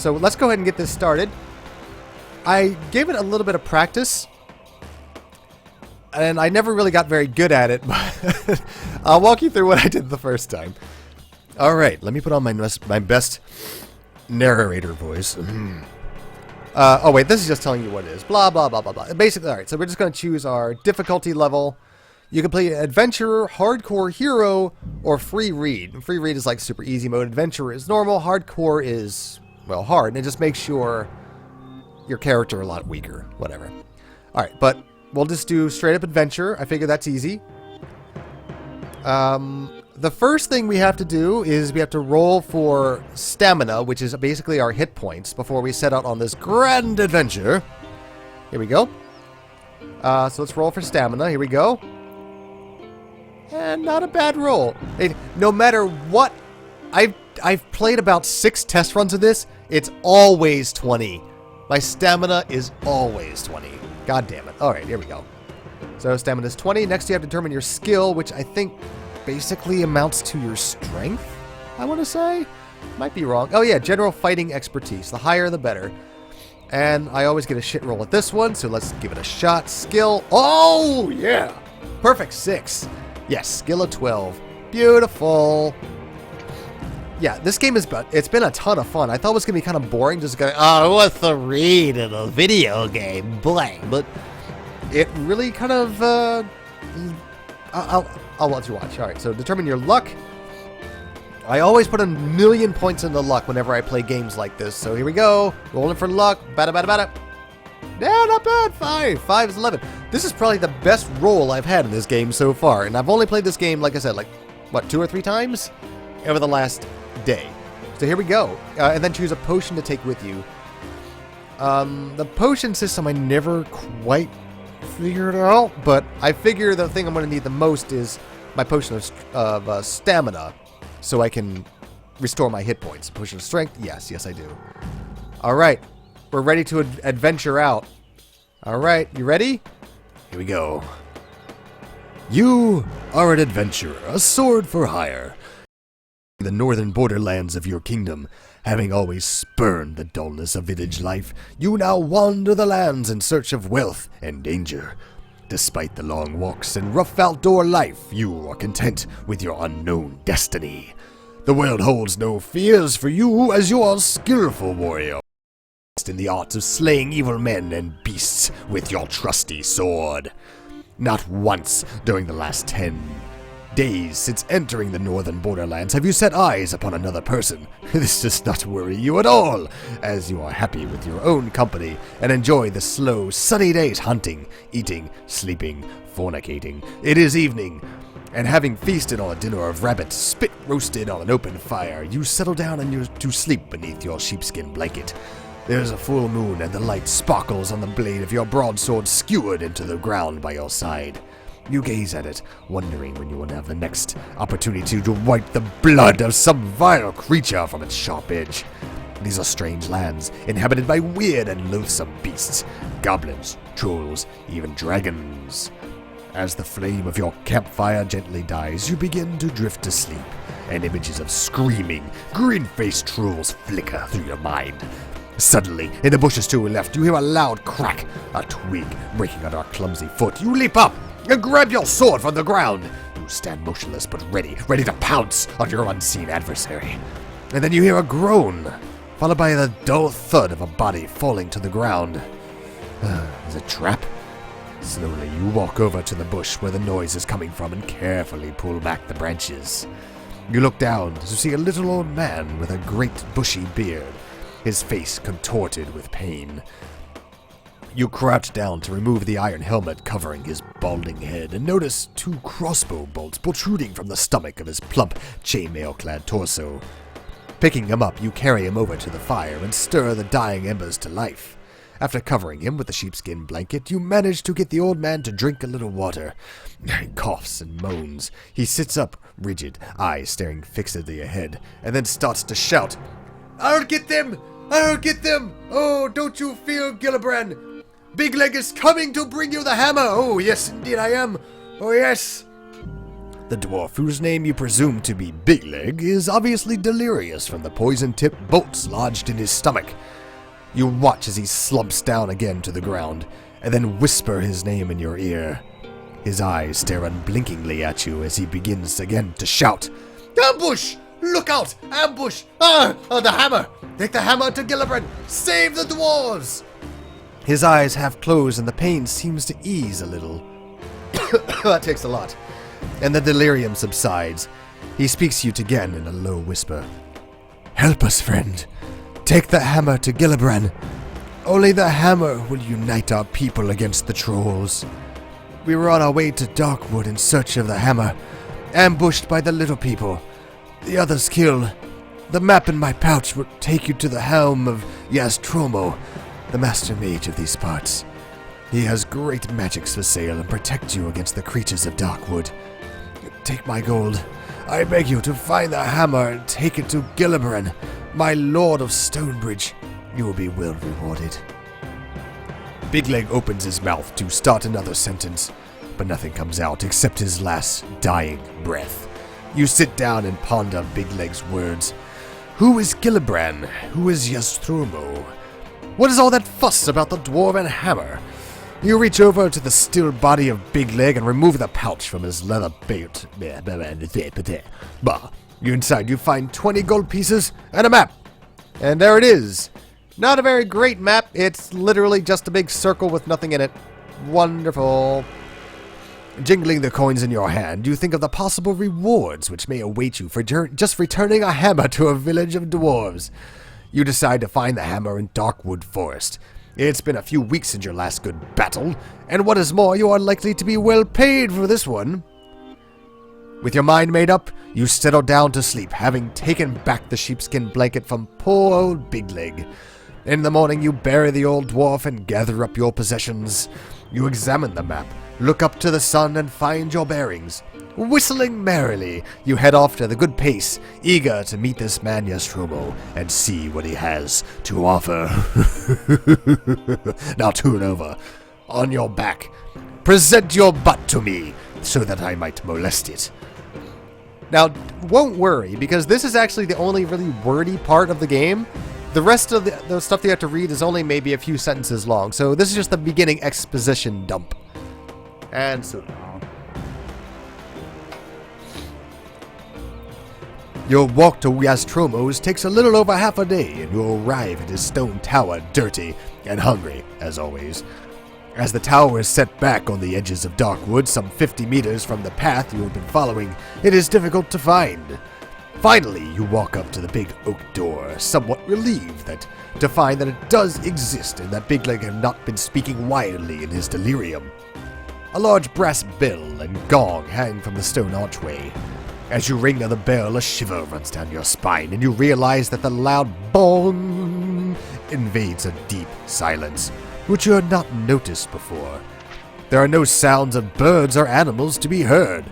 So let's go ahead and get this started. I gave it a little bit of practice, and I never really got very good at it, but I'll walk you through what I did the first time. Alright, let me put on my best narrator voice. Oh wait, this is just telling you what it is. Blah, blah, blah, blah, blah. Basically, alright, so we're just going to choose our difficulty level. You can play Adventurer, Hardcore, Hero, or Free Read. Free Read is like super easy mode. Adventurer is normal. Hardcore is, well, hard. And it just makes your character a lot weaker. Whatever. Alright, but we'll just do straight up Adventure. I figure that's easy. The first thing we have to do is we have to roll for stamina, which is basically our hit points, before we set out on this grand adventure. Here we go. So let's roll for stamina. Here we go. And not a bad roll. No matter what, I've played about 6 test runs of this. It's always 20. My stamina is always 20. God damn it. All right, here we go. So stamina is 20. Next you have to determine your skill, which I think basically amounts to your strength, I want to say. Might be wrong. Oh yeah, general fighting expertise. The higher the better. And I always get a shit roll at this one, so let's give it a shot. Skill. Oh yeah! Perfect 6. Yes, skill of 12. Beautiful. Yeah, this game it's been a ton of fun. I thought it was going to be kind of boring, just going, oh, what's the read in a video game? Blank. But it really kind of, I'll let you watch. All right, so determine your luck. I always put a million points into luck whenever I play games like this. So here we go. Rolling for luck. Bada, bada, bada. Yeah, not bad. 5. 5 is 11. This is probably the best roll I've had in this game so far. And I've only played this game, like I said, like, what, 2 or 3 times over the last day. So here we go. And then choose a potion to take with you. The potion system I never quite figured out, but I figure the thing I'm going to need the most is my potion of stamina, so I can restore my hit points. Potion of strength, yes I do. Alright, we're ready to adventure out. Alright, you ready? Here we go. You are an adventurer, a sword for hire. The northern borderlands of your kingdom, having always spurned the dullness of village life, you now wander the lands in search of wealth and danger. Despite the long walks and rough outdoor life, you are content with your unknown destiny. The world holds no fears for you as you are a skillful warrior, in the art of slaying evil men and beasts with your trusty sword. Not once during the last 10 days since entering the northern borderlands have you set eyes upon another person. This does not worry you at all, as you are happy with your own company and enjoy the slow, sunny days hunting, eating, sleeping, fornicating. It is evening, and having feasted on a dinner of rabbit, spit roasted on an open fire, you settle down to sleep beneath your sheepskin blanket. There is a full moon, and the light sparkles on the blade of your broadsword skewered into the ground by your side. You gaze at it, wondering when you will have the next opportunity to wipe the blood of some vile creature from its sharp edge. These are strange lands, inhabited by weird and loathsome beasts, goblins, trolls, even dragons. As the flame of your campfire gently dies, you begin to drift to sleep, and images of screaming, green-faced trolls flicker through your mind. Suddenly, in the bushes to your left, you hear a loud crack, a twig breaking under a clumsy foot. You leap up and grab your sword from the ground. You stand motionless but ready to pounce on your unseen adversary. And then you hear a groan, followed by the dull thud of a body falling to the ground. Is it a trap? Slowly, you walk over to the bush where the noise is coming from and carefully pull back the branches. You look down to see a little old man with a great bushy beard, his face contorted with pain. You crouch down to remove the iron helmet covering his balding head and notice 2 crossbow bolts protruding from the stomach of his plump, chainmail-clad torso. Picking him up, you carry him over to the fire and stir the dying embers to life. After covering him with the sheepskin blanket, you manage to get the old man to drink a little water. He coughs and moans. He sits up, rigid, eyes staring fixedly ahead, and then starts to shout, "I'll get them! I'll get them! Oh, don't you fear, Gillibrand! Big Leg is coming to bring you the hammer! Oh, yes, indeed I am! Oh, yes!" The dwarf, whose name you presume to be Big Leg, is obviously delirious from the poison-tipped bolts lodged in his stomach. You watch as he slumps down again to the ground, and then whisper his name in your ear. His eyes stare unblinkingly at you as he begins again to shout, "Ambush! Look out! Ambush! The hammer! Take the hammer to Gillibrand! Save the dwarves!" His eyes half close and the pain seems to ease a little. That takes a lot. And the delirium subsides. He speaks to you again in a low whisper. "Help us, friend. Take the hammer to Gillibrand. Only the hammer will unite our people against the trolls. We were on our way to Darkwood in search of the hammer, ambushed by the little people. The others killed. The map in my pouch will take you to the helm of Yastromo, the master mage of these parts. He has great magics for sale and protect you against the creatures of Darkwood. Take my gold. I beg you to find the hammer and take it to Gillibrand, my lord of Stonebridge. You will be well rewarded." Big Leg opens his mouth to start another sentence, but nothing comes out except his last dying breath. You sit down and ponder Big Leg's words. Who is Gillibrand? Who is Yastromo? What is all that fuss about the dwarven hammer? You reach over to the still body of Big Leg and remove the pouch from his leather belt. Inside you find 20 gold pieces and a map. And there it is. Not a very great map. It's literally just a big circle with nothing in it. Wonderful. Jingling the coins in your hand, you think of the possible rewards which may await you for just returning a hammer to a village of dwarves. You decide to find the hammer in Darkwood Forest. It's been a few weeks since your last good battle, and what is more, you are likely to be well paid for this one. With your mind made up, you settle down to sleep, having taken back the sheepskin blanket from poor old Big Leg. In the morning, you bury the old dwarf and gather up your possessions. You examine the map, look up to the sun, and find your bearings. Whistling merrily, you head off at a good pace, eager to meet this man Yastromo and see what he has to offer. Now turn over. On your back. Present your butt to me, so that I might molest it. Now, won't worry, because this is actually the only really wordy part of the game. The rest of the stuff you have to read is only maybe a few sentences long, so this is just the beginning exposition dump. And so long. Your walk to Yastromo's takes a little over half a day, and you'll arrive at his stone tower dirty and hungry, as always. As the tower is set back on the edges of Darkwood, some 50 meters from the path you have been following, it is difficult to find. Finally, you walk up to the big oak door, somewhat relieved to find that it does exist and that Big Leg had not been speaking wildly in his delirium. A large brass bell and gong hang from the stone archway. As you ring the bell, a shiver runs down your spine, and you realize that the loud bong invades a deep silence, which you had not noticed before. There are no sounds of birds or animals to be heard.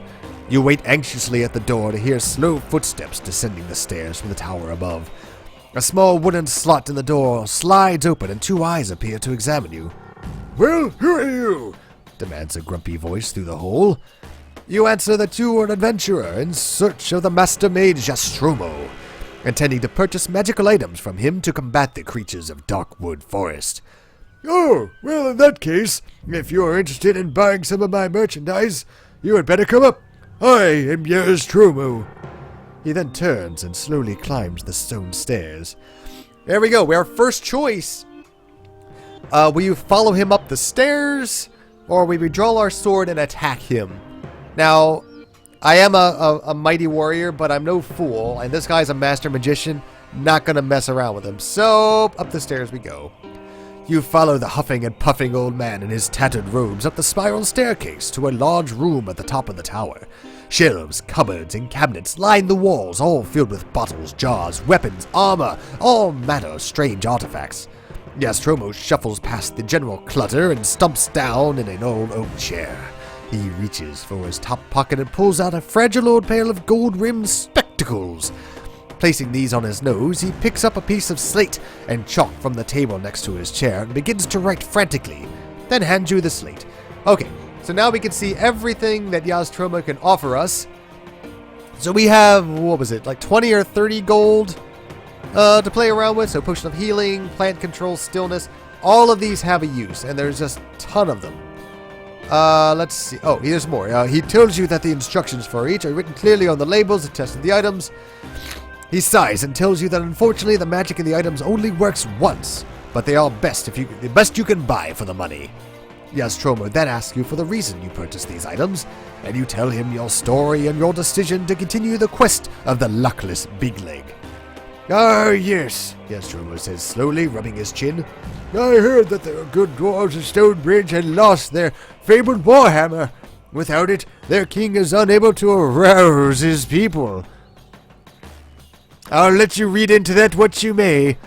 You wait anxiously at the door to hear slow footsteps descending the stairs from the tower above. A small wooden slot in the door slides open, and two eyes appear to examine you. "Well, who are you?" demands a grumpy voice through the hole. You answer that you are an adventurer in search of the master mage Yastromo, intending to purchase magical items from him to combat the creatures of Darkwood Forest. "Oh, well, in that case, if you're interested in buying some of my merchandise, you had better come up. I am Yastromo." He then turns and slowly climbs the stone stairs. There we go, our first choice. Will you follow him up the stairs, or will we draw our sword and attack him? Now, I am a mighty warrior, but I'm no fool, and this guy's a master magician, not gonna mess around with him. So, up the stairs we go. You follow the huffing and puffing old man in his tattered robes up the spiral staircase to a large room at the top of the tower. Shelves, cupboards, and cabinets line the walls, all filled with bottles, jars, weapons, armor, all manner of strange artifacts. Yastromo shuffles past the general clutter and stumps down in an old oak chair. He reaches for his top pocket and pulls out a fragile old pair of gold-rimmed spectacles. Placing these on his nose, he picks up a piece of slate and chalk from the table next to his chair and begins to write frantically, then hands you the slate. Okay, so now we can see everything that Yastromo can offer us. So we have, what was it, like 20 or 30 gold to play around with. So potion of healing, plant control, stillness. All of these have a use, and there's just a ton of them. Let's see. Oh, here's more. He tells you that the instructions for each are written clearly on the labels attesting the items. He sighs and tells you that unfortunately the magic in the items only works once, but they are the best you can buy for the money. Nostromo then asks you for the reason you purchased these items, and you tell him your story and your decision to continue the quest of the luckless Big Leg. Ah, yes, Nostromo says slowly, rubbing his chin. I heard that the good dwarves of Stonebridge had lost their fabled warhammer. Without it, their king is unable to arouse his people. I'll let you read into that what you may.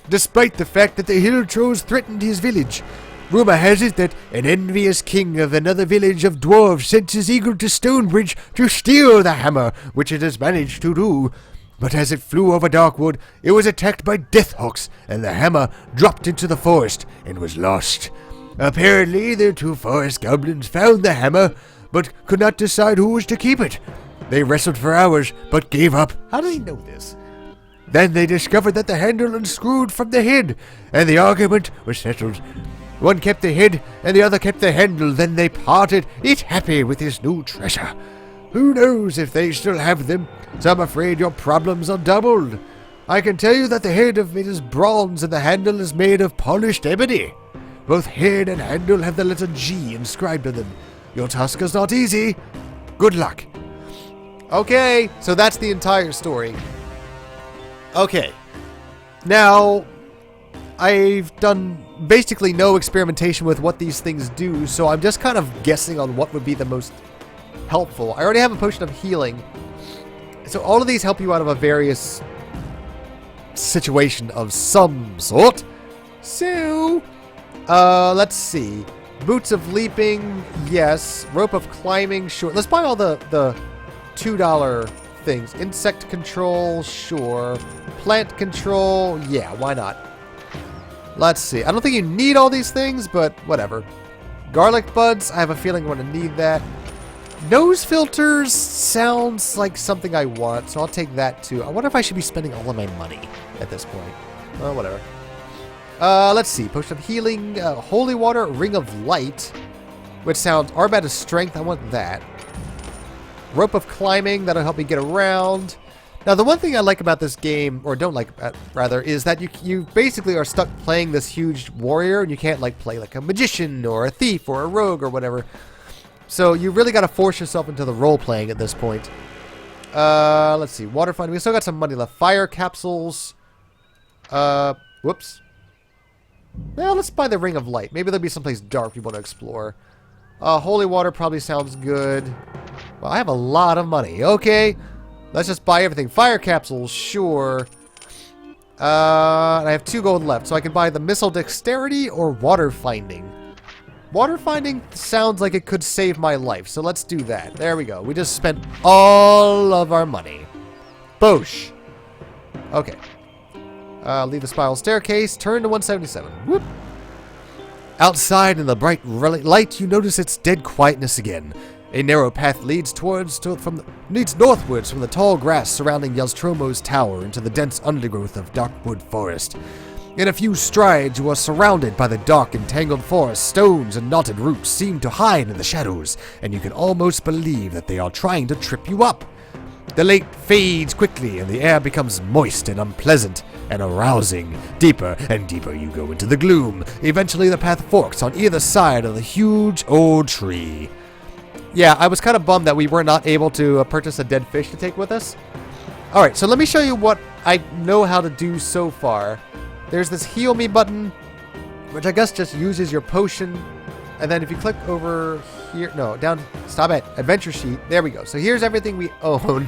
Despite the fact that the hill trolls threatened his village, rumor has it that an envious king of another village of dwarves sent his eagle to Stonebridge to steal the hammer, which it has managed to do. But as it flew over Darkwood, it was attacked by deathhawks, and the hammer dropped into the forest and was lost. Apparently, the two forest goblins found the hammer, but could not decide who was to keep it. They wrestled for hours, but gave up. How do they know this? Then they discovered that the handle unscrewed from the head, and the argument was settled. One kept the head, and the other kept the handle. Then they parted, each happy with his new treasure. Who knows if they still have them? So I'm afraid your problems are doubled. I can tell you that the head of it is bronze, and the handle is made of polished ebony. Both head and handle have the letter G inscribed on them. Your task is not easy. Good luck. Okay, so that's the entire story. Okay, now, I've done basically no experimentation with what these things do, so I'm just kind of guessing on what would be the most helpful. I already have a potion of healing, so all of these help you out of a various situation of some sort. So, let's see. Boots of leaping, yes. Rope of climbing, sure. Let's buy all the $2 things. Insect control, sure. Plant control, yeah, why not? Let's see. I don't think you need all these things, but whatever. Garlic buds, I have a feeling I'm going to need that. Nose filters sounds like something I want, so I'll take that too. I wonder if I should be spending all of my money at this point. Well, whatever. Let's see. Potion of healing, holy water, ring of light, which sounds Arbat of strength. I want that. Rope of climbing, that'll help me get around. Now, the one thing I like about this game, or don't like, rather, is that you basically are stuck playing this huge warrior, and you can't, like, play like a magician, or a thief, or a rogue, or whatever. So, you really got to force yourself into the role-playing at this point. Let's see. Water finding. We still got some money left. Fire capsules. Whoops. Well, let's buy the Ring of Light. Maybe there'll be someplace dark we want to explore. Holy water probably sounds good. Well, I have a lot of money. Okay. Let's just buy everything. Fire capsules, sure. And I have 2 gold left, so I can buy the missile dexterity or water finding. Water finding sounds like it could save my life, so let's do that. There we go. We just spent all of our money. Boosh. Okay. Leave the spiral staircase. Turn to 177. Whoop. Outside in the bright light, you notice its dead quietness again. A narrow path leads northwards from the tall grass surrounding Nostromo's tower into the dense undergrowth of Darkwood forest. In a few strides, you are surrounded by the dark and tangled forest. Stones and knotted roots seem to hide in the shadows, and you can almost believe that they are trying to trip you up. The light fades quickly, and the air becomes moist and unpleasant and arousing. Deeper and deeper you go into the gloom. Eventually, the path forks on either side of the huge old tree. Yeah, I was kind of bummed that we were not able to purchase a dead fish to take with us. Alright, so let me show you what I know how to do so far. There's this heal me button, which I guess just uses your potion. And then if you click over here, no, down, stop it, adventure sheet. There we go. So here's everything we own,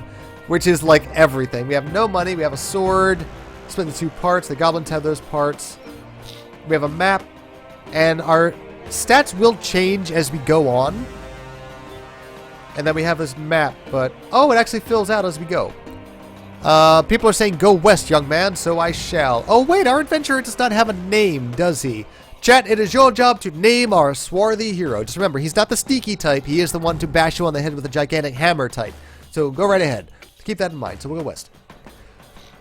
which is like everything. We have no money. We have a sword, split into 2 parts. The goblins have those parts. We have a map, and our stats will change as we go on. And then we have this map, but, oh, it actually fills out as we go. People are saying, go west, young man, so I shall. Oh, wait, our adventurer does not have a name, does he? Chat, it is your job to name our swarthy hero. Just remember, he's not the sneaky type. He is the one to bash you on the head with a gigantic hammer type. So go right ahead. Keep that in mind. So we'll go west.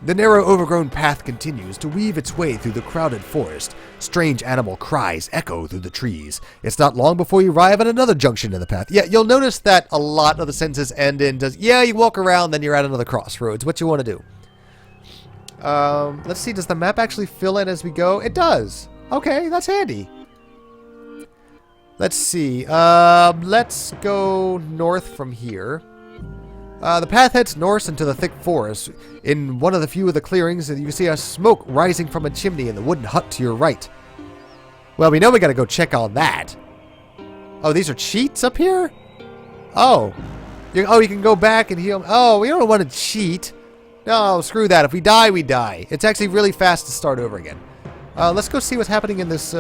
The narrow, overgrown path continues to weave its way through the crowded forest. Strange animal cries echo through the trees. It's not long before you arrive at another junction in the path. Yeah, you'll notice that a lot of the sentences end in you walk around, then you're at another crossroads. What you want to do? Let's see. Does the map actually fill in as we go? It does. Okay, that's handy. Let's see. Let's go north from here. The path heads north into the thick forest. In one of the few of the clearings, you see a smoke rising from a chimney in the wooden hut to your right. Well, we know we gotta go check on that. Oh, these are cheats up here? Oh. You can go back and heal. Oh, we don't want to cheat. No, screw that. If we die, we die. It's actually really fast to start over again. Let's go see what's happening in this,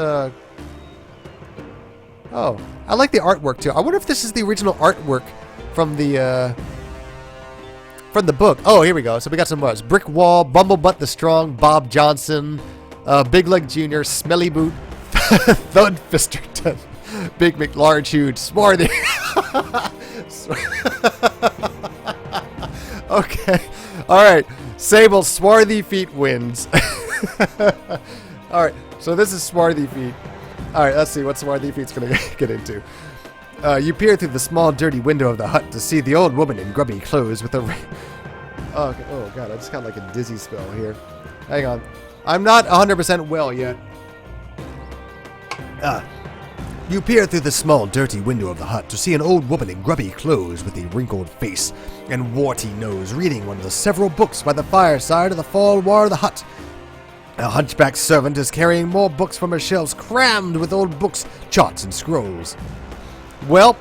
Oh, I like the artwork, too. I wonder if this is the original artwork from the book. Oh, here we go. So we got some words. Brick Wall, Bumblebutt the Strong, Bob Johnson, Big Leg Jr., Smelly Boot, Thud Fisterton, Big McLarge Huge, Swarthy. Okay. All right. Sable, Swarthyfeet wins. All right. So this is Swarthyfeet. All right. Let's see what Swarthyfeet's going to get into. You peer through the small, dirty window of the hut to see the old woman in grubby clothes with a... Oh, okay. Oh, God, I just got like a dizzy spell here. Hang on. I'm not 100% well yet. You peer through the small, dirty window of the hut to see an old woman in grubby clothes with a wrinkled face and warty nose reading one of the several books by the fireside of the far wall of the hut. A hunchback servant is carrying more books from her shelves crammed with old books, charts, and scrolls. Well,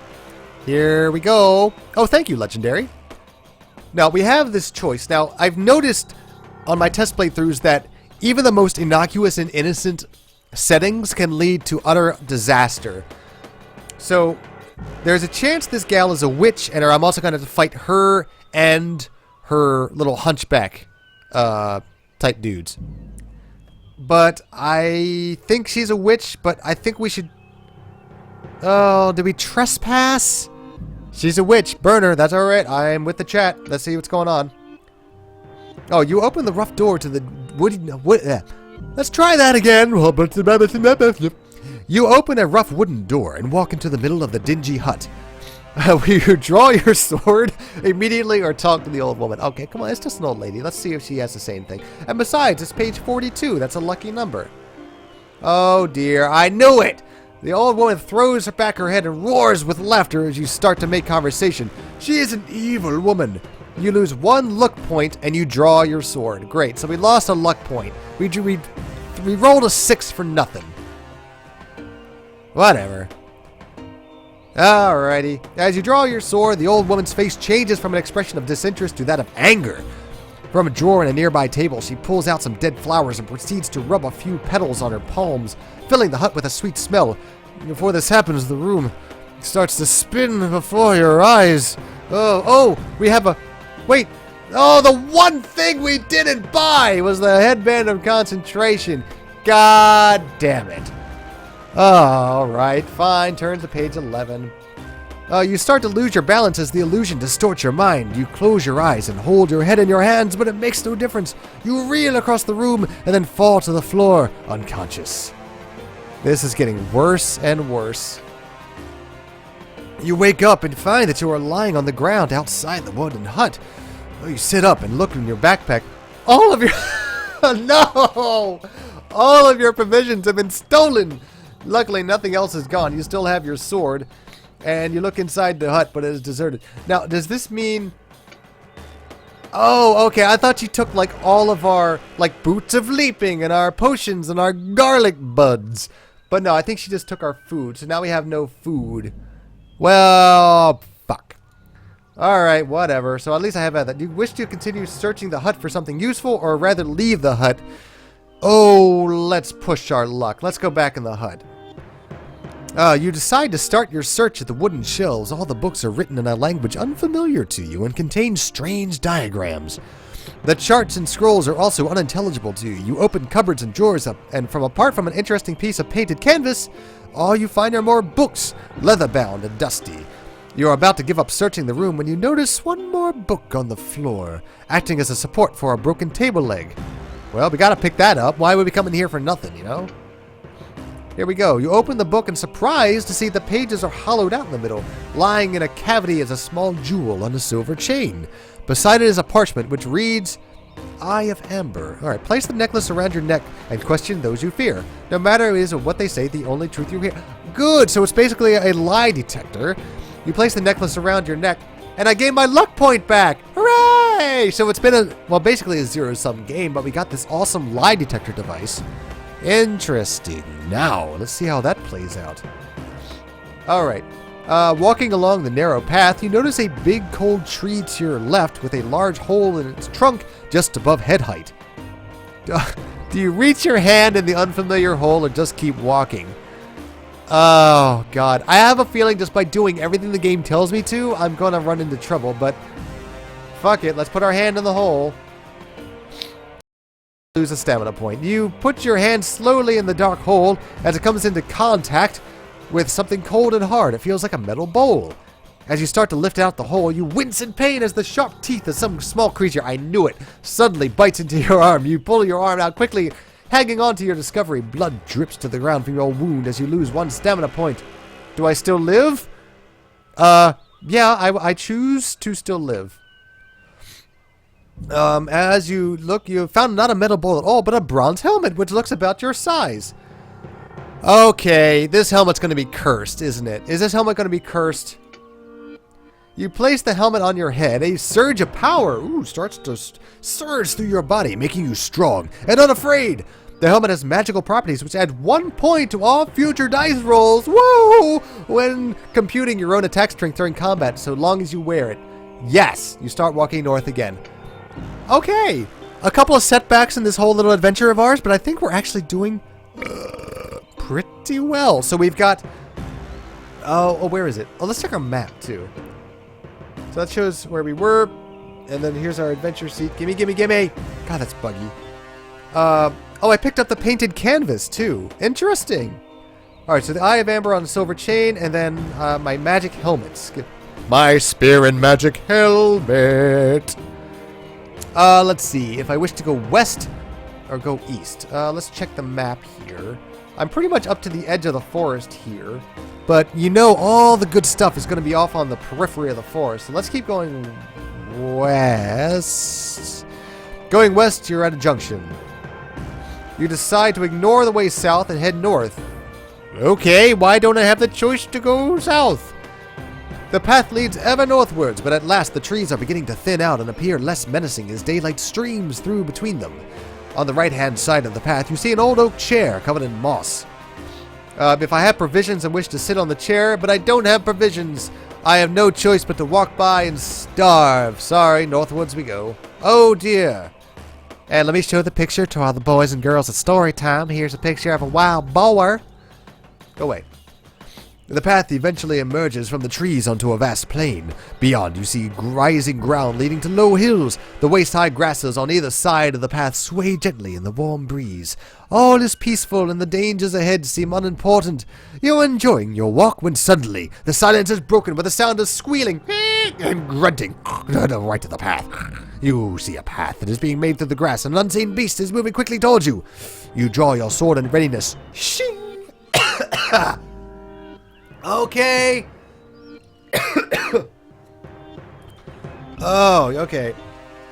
here we go. Oh, thank you, Legendary. Now, we have this choice. Now, I've noticed on my test playthroughs that even the most innocuous and innocent settings can lead to utter disaster. So, there's a chance this gal is a witch, and I'm also going to have to fight her and her little hunchback type dudes. But I think she's a witch, but I think we should... Oh, did we trespass? She's a witch. Burn her. That's alright. I'm with the chat. Let's see what's going on. Oh, you open the rough door to the let's try that again. You open a rough wooden door and walk into the middle of the dingy hut. Will you draw your sword immediately or talk to the old woman? Okay, come on. It's just an old lady. Let's see if she has the same thing. And besides, it's page 42. That's a lucky number. Oh, dear. I knew it. The old woman throws back her head and roars with laughter as you start to make conversation. She is an evil woman. You lose 1 luck point and you draw your sword. Great. So we lost a luck point. We rolled a 6 for nothing. Whatever. Alrighty. As you draw your sword, the old woman's face changes from an expression of disinterest to that of anger. From a drawer in a nearby table, she pulls out some dead flowers and proceeds to rub a few petals on her palms, filling the hut with a sweet smell. Before this happens, the room starts to spin before your eyes. Oh, we have a... Wait. Oh, the one thing we didn't buy was the headband of concentration. God damn it. Oh, alright, fine. Turn to page 11. You start to lose your balance as the illusion distorts your mind. You close your eyes and hold your head in your hands, but it makes no difference. You reel across the room and then fall to the floor, unconscious. This is getting worse and worse. You wake up and find that you are lying on the ground outside the wooden hut. You sit up and look in your backpack. All of your... No! All of your provisions have been stolen! Luckily, nothing else is gone. You still have your sword. And you look inside the hut, but it is deserted. Now, does this mean... Oh, okay. I thought you took, like, all of our, like, boots of leaping and our potions and our garlic buds. But no, I think she just took our food. So now we have no food. Well, fuck. Alright, whatever. So at least I have that. Do you wish to continue searching the hut for something useful or rather leave the hut? Oh, let's push our luck. Let's go back in the hut. You decide to start your search at the wooden shelves. All the books are written in a language unfamiliar to you and contain strange diagrams. The charts and scrolls are also unintelligible to you. You open cupboards and drawers up, and apart from an interesting piece of painted canvas, all you find are more books, leather-bound and dusty. You are about to give up searching the room when you notice one more book on the floor, acting as a support for a broken table leg. Well, we gotta pick that up. Why would we come in here for nothing, you know? Here we go. You open the book and surprised to see the pages are hollowed out in the middle. Lying in a cavity is a small jewel on a silver chain. Beside it is a parchment which reads, Eye of Amber. Alright, place the necklace around your neck and question those you fear. No matter it is what they say, the only truth you hear. Good! So it's basically a lie detector. You place the necklace around your neck, and I gained my luck point back! Hooray! So it's been basically a zero-sum game, but we got this awesome lie detector device. Interesting. Now, let's see how that plays out. Alright. Walking along the narrow path, you notice a big cold tree to your left with a large hole in its trunk just above head height. Do you reach your hand in the unfamiliar hole or just keep walking? Oh, God. I have a feeling just by doing everything the game tells me to, I'm going to run into trouble, but fuck it. Let's put our hand in the hole. Lose a stamina point. You put your hand slowly in the dark hole as it comes into contact with something cold and hard. It feels like a metal bowl. As you start to lift out the hole, you wince in pain as the sharp teeth of some small creature, I knew it, suddenly bites into your arm. You pull your arm out quickly, hanging on to your discovery. Blood drips to the ground from your wound as you lose one stamina point. Do I still live? Yeah, I choose to still live. As you look, you found not a metal bowl at all, but a bronze helmet, which looks about your size. Okay, this helmet's going to be cursed, isn't it? Is this helmet going to be cursed? You place the helmet on your head. A surge of power starts to surge through your body, making you strong and unafraid. The helmet has magical properties which add 1 point to all future dice rolls. Woo! When computing your own attack strength during combat, so long as you wear it. Yes, you start walking north again. Okay, a couple of setbacks in this whole little adventure of ours, but I think we're actually doing pretty well. So we've got... Oh, where is it? Oh, let's check our map, too. So that shows where we were. And then here's our adventure seat. Gimme, gimme, gimme. God, that's buggy. Oh, I picked up the painted canvas, too. Interesting. All right, so the Eye of Amber on the silver chain, and then my magic helmets. My spear and magic helmet. Let's see. If I wish to go west or go east. Let's check the map here. I'm pretty much up to the edge of the forest here. But you know all the good stuff is going to be off on the periphery of the forest. So let's keep going west. Going west, you're at a junction. You decide to ignore the way south and head north. Okay, why don't I have the choice to go south? The path leads ever northwards, but at last the trees are beginning to thin out and appear less menacing as daylight streams through between them. On the right-hand side of the path, you see an old oak chair covered in moss. If I have provisions, I wish to sit on the chair, but I don't have provisions. I have no choice but to walk by and starve. Sorry, northwards we go. Oh dear. And let me show the picture to all the boys and girls at story time. Here's a picture of a wild boar. Go away. The path eventually emerges from the trees onto a vast plain. Beyond, you see rising ground leading to low hills. The waist-high grasses on either side of the path sway gently in the warm breeze. All is peaceful and the dangers ahead seem unimportant. You're enjoying your walk when suddenly the silence is broken by the sound of squealing and grunting. Right to the path. You see a path that is being made through the grass, and an unseen beast is moving quickly towards you. You draw your sword in readiness. Shing! Okay. Oh, okay.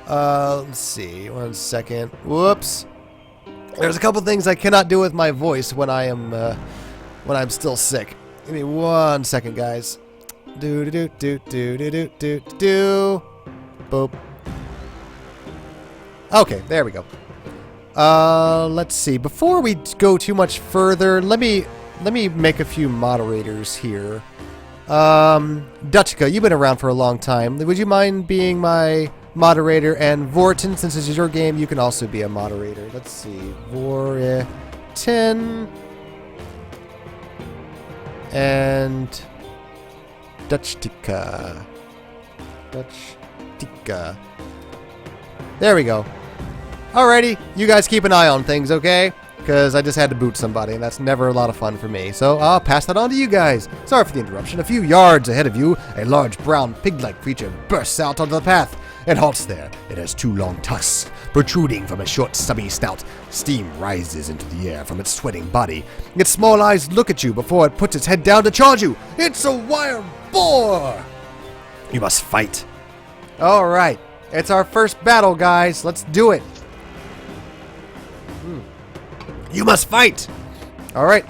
Let's see. 1 second. Whoops. There's a couple things I cannot do with my voice when I'm still sick. Give me 1 second, guys. Do do do do do do do do. Boop. Okay, there we go. Let's see. Before we go too much further, let me make a few moderators here. Dutchka, you've been around for a long time. Would you mind being my moderator? And Vorten, since this is your game, you can also be a moderator. Let's see. Vorten. And Dutchtika. There we go. Alrighty, you guys keep an eye on things, okay? because I just had to boot somebody, and that's never a lot of fun for me. So I'll pass that on to you guys. Sorry for the interruption. A few yards ahead of you, a large brown pig-like creature bursts out onto the path and halts there. It has 2 long tusks protruding from a short, stubby snout. Steam rises into the air from its sweating body. Its small eyes look at you before it puts its head down to charge you. It's a wild boar! You must fight. All right. It's our first battle, guys. Let's do it. You must fight! Alright.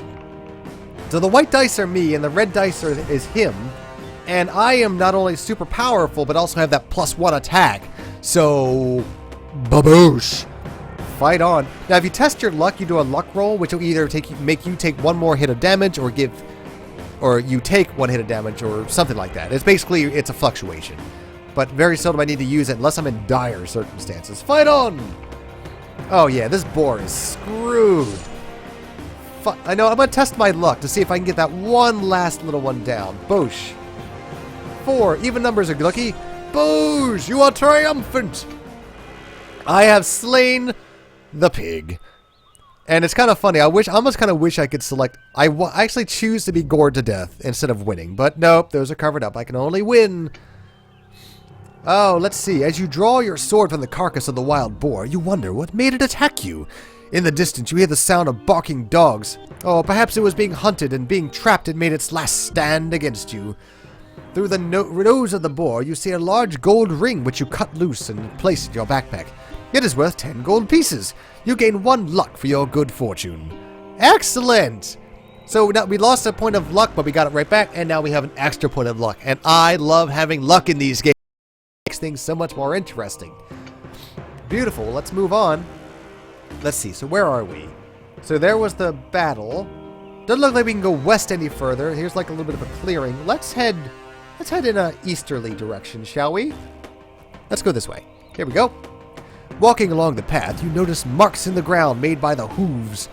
So the white dice are me, and the red dice is him. And I am not only super powerful, but also have that +1 attack. So, baboosh. Fight on. Now, if you test your luck, you do a luck roll, which will either make you take 1 more hit of damage, or you take 1 hit of damage, or something like that. It's a fluctuation. But very seldom I need to use it unless I'm in dire circumstances. Fight on! Oh yeah, this boar is screwed. I know, I'm going to test my luck to see if I can get that one last little one down. Boosh. 4. Even numbers are lucky. Boosh! You are triumphant! I have slain the pig. And it's kind of funny. I almost kind of wish I could select... I actually choose to be gored to death instead of winning. But nope, those are covered up. I can only win. Oh, let's see. As you draw your sword from the carcass of the wild boar, you wonder what made it attack you. In the distance, you hear the sound of barking dogs. Oh, perhaps it was being hunted, and being trapped it made its last stand against you. Through the nose of the boar, you see a large gold ring which you cut loose and place in your backpack. It is worth 10 gold pieces. You gain 1 luck for your good fortune. Excellent! So now we lost a point of luck, but we got it right back, and now we have an extra point of luck. And I love having luck in these games. Makes things so much more interesting. Beautiful. Let's move on. Let's see. So where are we? So there was the battle. Doesn't look like we can go west any further. Here's like a little bit of a clearing. Let's head in a easterly direction, shall we? Let's go this way. Here we go. Walking along the path, you notice marks in the ground made by the hooves.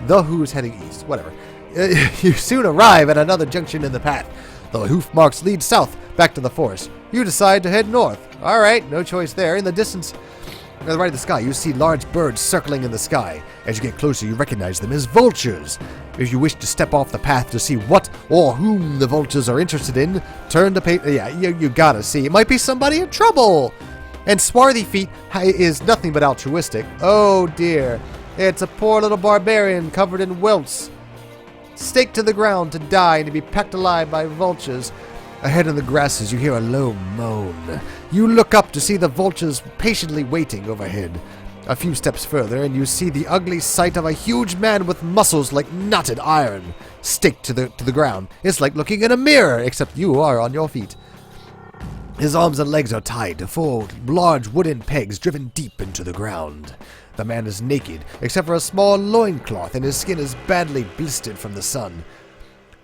The hooves heading east. Whatever. You soon arrive at another junction in the path. The hoof marks lead south, back to the forest. You decide to head north. Alright, no choice there. In the distance, on the right of the sky, you see large birds circling in the sky. As you get closer, you recognize them as vultures. If you wish to step off the path to see what or whom the vultures are interested in, turn to pay... Yeah, you gotta see. It might be somebody in trouble. And Swarthyfeet is nothing but altruistic. Oh dear. It's a poor little barbarian covered in welts, staked to the ground to die and to be pecked alive by vultures. Ahead in the grasses, you hear a low moan. You look up to see the vultures patiently waiting overhead. A few steps further, and you see the ugly sight of a huge man with muscles like knotted iron, staked to the ground. It's like looking in a mirror, except you are on your feet. His arms and legs are tied to 4 large wooden pegs driven deep into the ground. The man is naked, except for a small loincloth, and his skin is badly blistered from the sun.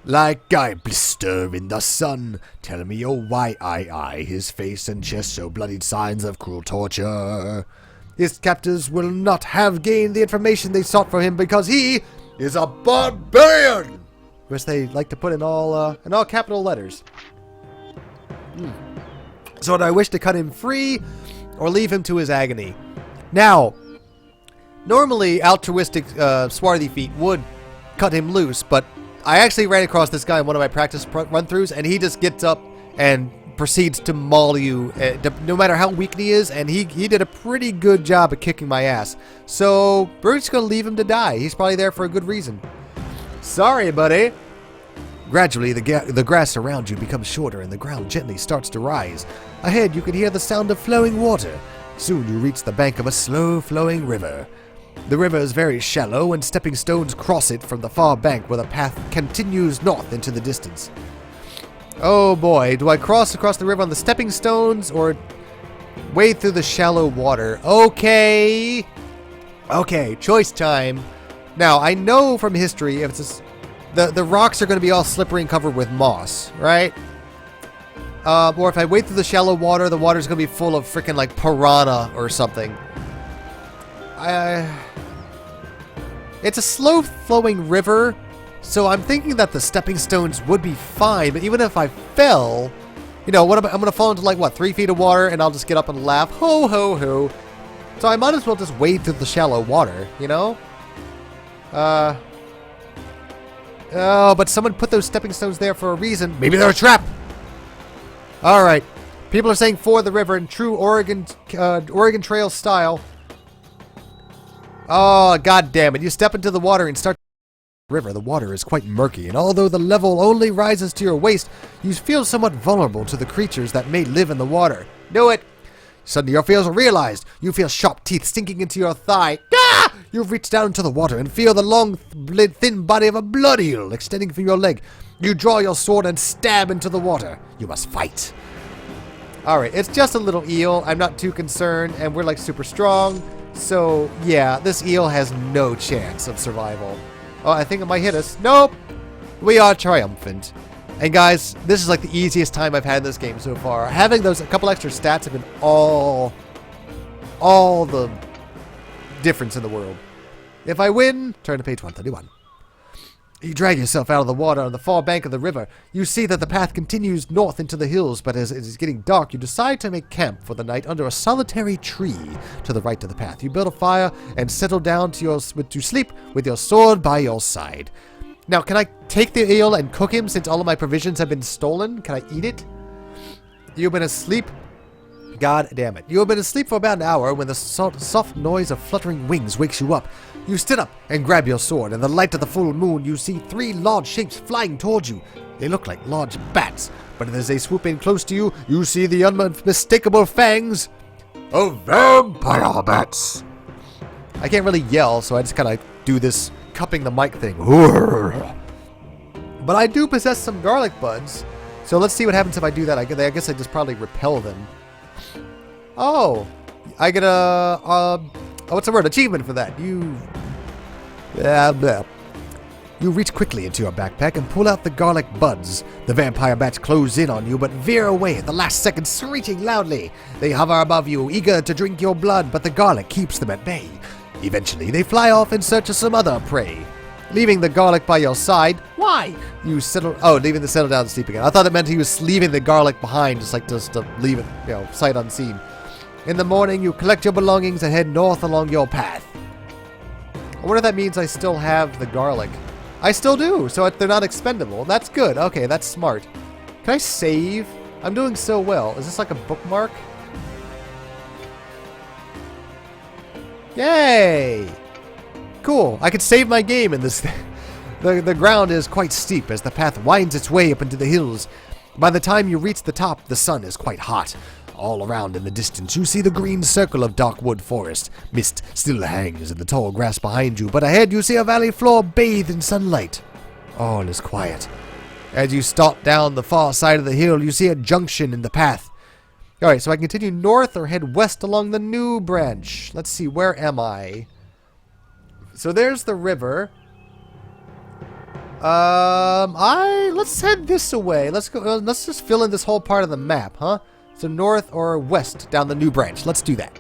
Like I blister in the sun, tell me, oh why I, his face and chest show bloodied signs of cruel torture. His captors will not have gained the information they sought from him because he is a barbarian! Which they like to put in all capital letters. So do I wish to cut him free or leave him to his agony? Now, normally altruistic Swarthyfeet would cut him loose, but I actually ran across this guy in one of my practice run-throughs, and he just gets up and proceeds to maul you, no matter how weak he is, and he did a pretty good job at kicking my ass. So, we're just going to leave him to die. He's probably there for a good reason. Sorry, buddy. Gradually, the grass around you becomes shorter, and the ground gently starts to rise. Ahead, you can hear the sound of flowing water. Soon, you reach the bank of a slow-flowing river. The river is very shallow, and stepping stones cross it from the far bank where the path continues north into the distance. Oh boy, do I cross across the river on the stepping stones or wade through the shallow water? Okay, choice time. Now, I know from history if it's the rocks are going to be all slippery and covered with moss, right? Or if I wade through the shallow water, the water's going to be full of freaking like piranha or something. It's a slow-flowing river, so I'm thinking that the stepping stones would be fine, but even if I fell, you know, I'm going to fall into like, what, 3 feet of water, and I'll just get up and laugh, ho, ho, ho. So I might as well just wade through the shallow water, you know? Oh, but someone put those stepping stones there for a reason. Maybe they're a trap. All right. People are saying for the river in true Oregon Trail style. Oh, god damn it. You step into the water and start the river. The water is quite murky, and although the level only rises to your waist, you feel somewhat vulnerable to the creatures that may live in the water. Do it. Suddenly your fears are realized. You feel sharp teeth sinking into your thigh. Ah! You reach down into the water and feel the long, thin body of a blood eel extending from your leg. You draw your sword and stab into the water. You must fight. Alright, it's just a little eel. I'm not too concerned, and we're like super strong. So, yeah, this eel has no chance of survival. Oh, I think it might hit us. Nope! We are triumphant. And guys, this is like the easiest time I've had in this game so far. Having those a couple extra stats have been all the difference in the world. If I win, turn to page 131. You drag yourself out of the water on the far bank of the river. You see that the path continues north into the hills, but as it is getting dark, you decide to make camp for the night under a solitary tree to the right of the path. You build a fire and settle down to sleep with your sword by your side. Now, can I take the eel and cook him since all of my provisions have been stolen? Can I eat it? You've been asleep? God damn it. You have been asleep for about an hour when the soft noise of fluttering wings wakes you up. You sit up and grab your sword. In the light of the full moon, you see 3 large shapes flying towards you. They look like large bats, but as they swoop in close to you, you see the unmistakable fangs of vampire bats. I can't really yell, so I just kind of do this cupping the mic thing. But I do possess some garlic buds, so let's see what happens if I do that. I guess I just probably repel them. Oh, I get a what's the word? Achievement for that. You reach quickly into your backpack and pull out the garlic buds. The vampire bats close in on you, but veer away at the last second, screeching loudly. They hover above you, eager to drink your blood, but the garlic keeps them at bay. Eventually, they fly off in search of some other prey. Leaving the garlic by your side. Why? You settle... Oh, leaving the settle down and sleep again. I thought it meant he was leaving the garlic behind, just to leave it, sight unseen. In the morning, you collect your belongings and head north along your path. I wonder if that means I still have the garlic. I still do, so they're not expendable. That's good. Okay, that's smart. Can I save? I'm doing so well. Is this like a bookmark? Yay! Cool. I could save my game in this. The ground is quite steep as the path winds its way up into the hills. By the time you reach the top, the sun is quite hot. All around in the distance, you see the green circle of Darkwood forest. Mist still hangs in the tall grass behind you, but ahead you see a valley floor bathed in sunlight. All is quiet. As you stalk down the far side of the hill, you see a junction in the path. Alright, so I can continue north or head west along the new branch. Let's see, where am I? So there's the river. Let's head this away. Let's go. Let's just fill in this whole part of the map, huh? So north or west down the new branch. Let's do that.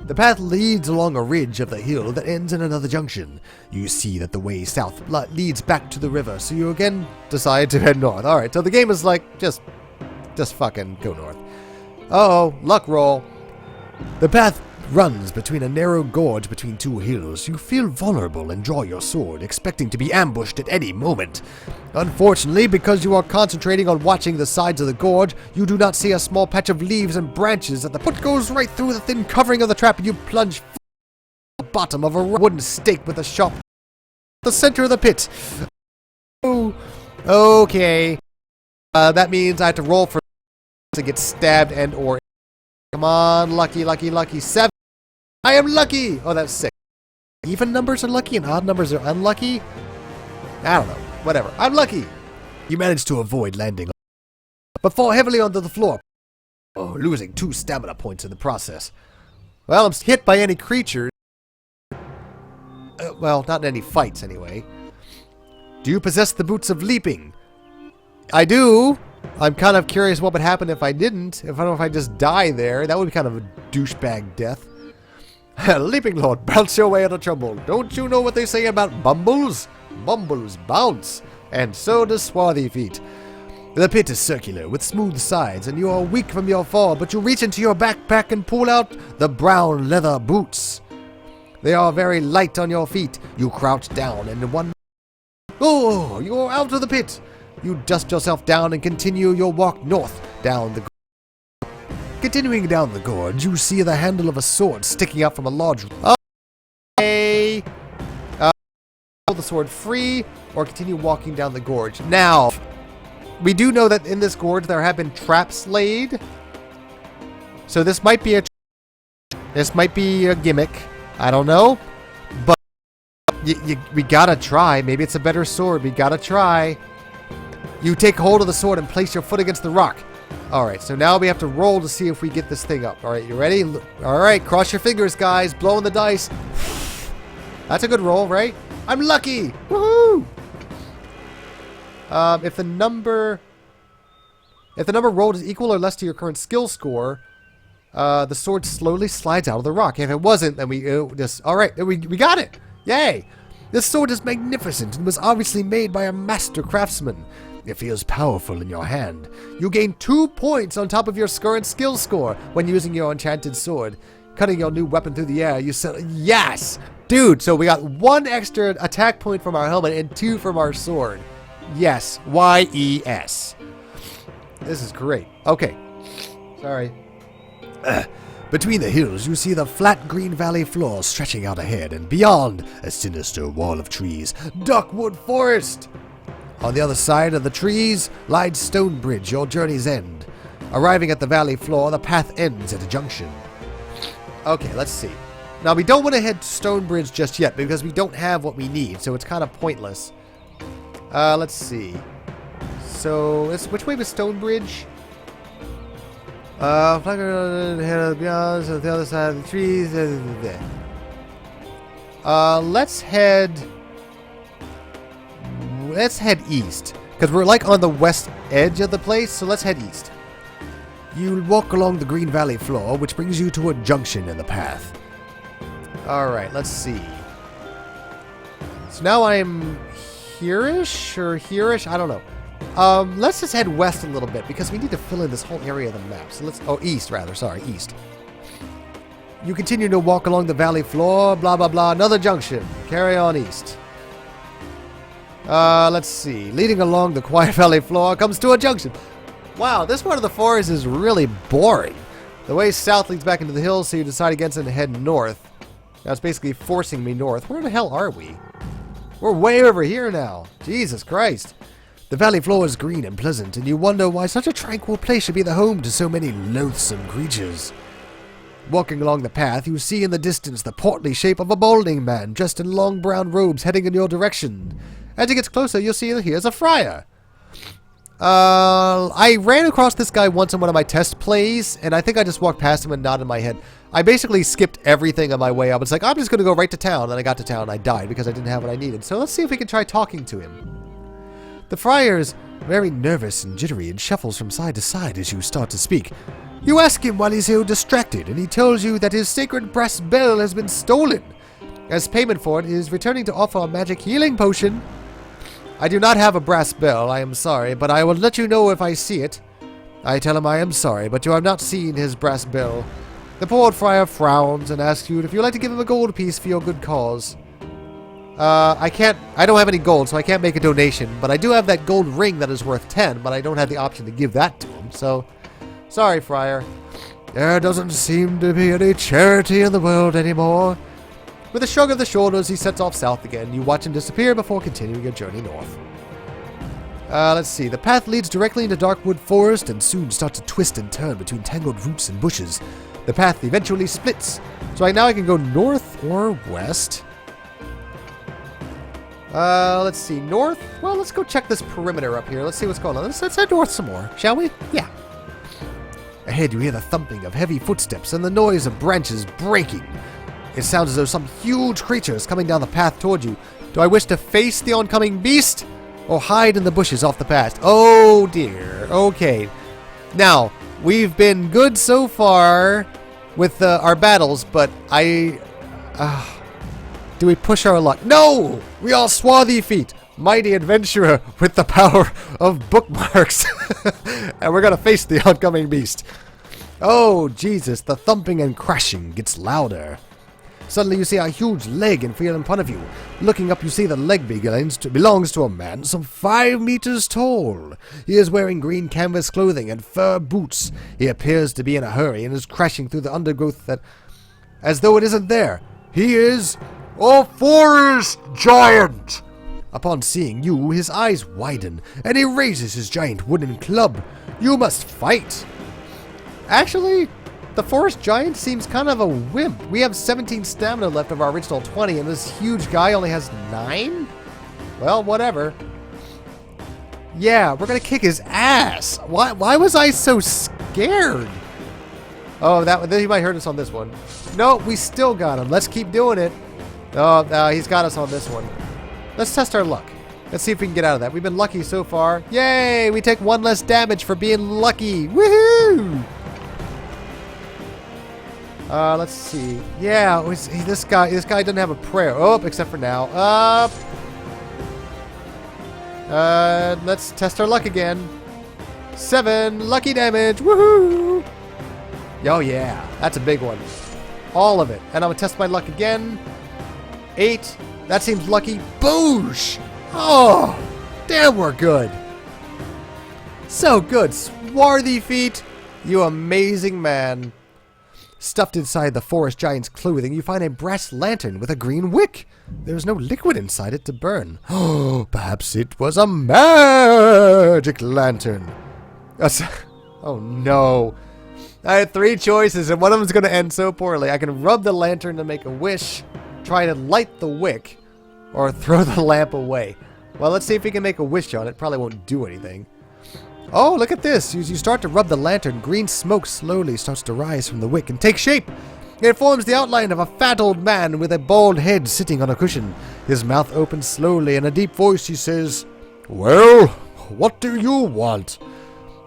The path leads along a ridge of the hill that ends in another junction. You see that the way south leads back to the river, so you again decide to head north. Alright, so the game is like, just fucking go north. Uh-oh, luck roll. The path runs between a narrow gorge between 2 hills. You feel vulnerable and draw your sword, expecting to be ambushed at any moment. Unfortunately, because you are concentrating on watching the sides of the gorge, you do not see a small patch of leaves and branches at the foot goes right through the thin covering of the trap, and you plunge the bottom of a wooden stake with a sharp the center of the pit. Oh, okay. That means I have to roll for to get stabbed and or. Come on, lucky, lucky, lucky. 7. I am lucky! Oh, that's 6. Even numbers are lucky and odd numbers are unlucky? I don't know. Whatever. I'm lucky! You manage to avoid landing, but fall heavily onto the floor, losing 2 stamina points in the process. Well, I'm hit by any creature. Well, not in any fights, anyway. Do you possess the boots of leaping? I do! I'm kind of curious what would happen if I didn't. If I just die there, that would be kind of a douchebag death. Leaping Lord, bounce your way out of trouble. Don't you know what they say about bumbles? Bumbles bounce. And so does Swarthyfeet. The pit is circular with smooth sides, and you are weak from your fall, but you reach into your backpack and pull out the brown leather boots. They are very light on your feet. You crouch down and one... Oh, you're out of the pit. You dust yourself down and continue your walk north down the... Continuing down the gorge, you see the handle of a sword sticking out from a large... Okay. Pull the sword free or continue walking down the gorge. Now, we do know that in this gorge there have been traps laid. So this might be a... This might be a gimmick. I don't know. But we gotta try. Maybe it's a better sword. We gotta try. You take hold of the sword and place your foot against the rock. Alright, so now we have to roll to see if we get this thing up. Alright, you ready? Alright, cross your fingers, guys. Blowing the dice. That's a good roll, right? I'm lucky! Woohoo! If the number rolled is equal or less to your current skill score, the sword slowly slides out of the rock. If it wasn't, then we just... Alright, we got it! Yay! This sword is magnificent and was obviously made by a master craftsman. It feels powerful in your hand. You gain 2 points on top of your current skill score when using your enchanted sword. Cutting your new weapon through the air, you said, yes! Dude, so we got 1 extra attack point from our helmet and 2 from our sword. Yes, Y-E-S. This is great. Okay. Sorry. Between the hills, you see the flat green valley floor stretching out ahead, and beyond, a sinister wall of trees. Darkwood Forest! On the other side of the trees lies Stonebridge, your journey's end. Arriving at the valley floor, the path ends at a junction. Okay, let's see. Now, we don't want to head to Stonebridge just yet, because we don't have what we need, so it's kind of pointless. Let's see. So, which way was Stonebridge? The other side of the trees. Let's head east, because we're like on the west edge of the place, so let's head east. You walk along the green valley floor, which brings you to a junction in the path. Alright, let's see. So now I'm here-ish, or here-ish? I don't know. Let's just head west a little bit, because we need to fill in this whole area of the map. So let's... Oh, east, rather. Sorry, east. You continue to walk along the valley floor, blah, blah, blah. Another junction. Carry on east. Let's see. Leading along the quiet valley floor comes to a junction. Wow, this part of the forest is really boring. The way south leads back into the hills, so you decide against it and head north. Now it's basically forcing me north. Where the hell are we? We're way over here now. Jesus Christ. The valley floor is green and pleasant, and you wonder why such a tranquil place should be the home to so many loathsome creatures. Walking along the path, you see in the distance the portly shape of a balding man dressed in long brown robes heading in your direction. As he gets closer, you'll see that he is a friar. I ran across this guy once in one of my test plays, and I think I just walked past him and nodded my head. I basically skipped everything on my way up. It's like, I'm just going to go right to town. Then I got to town and I died because I didn't have what I needed. So let's see if we can try talking to him. The friar is very nervous and jittery and shuffles from side to side as you start to speak. You ask him why he's so distracted, and he tells you that his sacred brass bell has been stolen. As payment for it, he is returning to offer a magic healing potion. I do not have a brass bell, I am sorry, but I will let you know if I see it. I tell him I am sorry, but you have not seen his brass bell. The poor old friar frowns and asks you if you would like to give him a gold piece for your good cause. I don't have any gold, so I can't make a donation, but I do have that gold ring that is worth 10, but I don't have the option to give that to him, so... Sorry, friar. There doesn't seem to be any charity in the world anymore. With a shrug of the shoulders, he sets off south again. You watch him disappear before continuing your journey north. Let's see. The path leads directly into Darkwood Forest and soon starts to twist and turn between tangled roots and bushes. The path eventually splits, so right now I can go north or west. Let's see. North? Well, let's go check this perimeter up here. Let's see what's going on. Let's head north some more, shall we? Yeah. Ahead, you hear the thumping of heavy footsteps and the noise of branches breaking. It sounds as though some huge creature is coming down the path toward you. Do I wish to face the oncoming beast or hide in the bushes off the path? Oh, dear. Okay. Now, we've been good so far with our battles, but do we push our luck? No! We are Swarthyfeet. mighty adventurer with the power of bookmarks. And we're gonna face the oncoming beast. Oh, Jesus, the thumping and crashing gets louder. Suddenly you see a huge leg and feel in front of you. Looking up, you see the leg belongs to a man some 5 meters tall. He is wearing green canvas clothing and fur boots. He appears to be in a hurry and is crashing through the undergrowth as though it isn't there. He is a forest giant. Upon seeing you, his eyes widen, and he raises his giant wooden club. You must fight. Actually, the forest giant seems kind of a wimp. We have 17 stamina left of our original 20, and this huge guy only has 9? Well, whatever. Yeah, we're gonna kick his ass. Why was I so scared? Oh, he might hurt us on this one. No, we still got him. Let's keep doing it. Oh, he's got us on this one. Let's test our luck. Let's see if we can get out of that. We've been lucky so far. Yay! We take 1 less damage for being lucky. Woohoo! Let's see. Yeah, this guy doesn't have a prayer. Oh, except for now. Let's test our luck again. 7 lucky damage. Woohoo! Oh yeah, that's a big one. All of it. And I'm gonna test my luck again. 8. That seems lucky. Boosh! Oh, damn, we're good. So good. Swarthyfeet, you amazing man. Stuffed inside the forest giant's clothing, you find a brass lantern with a green wick. There's no liquid inside it to burn. Oh, perhaps it was a magic lantern. Oh no. I had 3 choices and one of them's going to end so poorly. I can rub the lantern to make a wish, try to light the wick, or throw the lamp away. Well, let's see if we can make a wish on it. Probably won't do anything. Oh, look at this. As you start to rub the lantern, green smoke slowly starts to rise from the wick and take shape. It forms the outline of a fat old man with a bald head sitting on a cushion. His mouth opens slowly. In a deep voice, he says, "Well, what do you want?"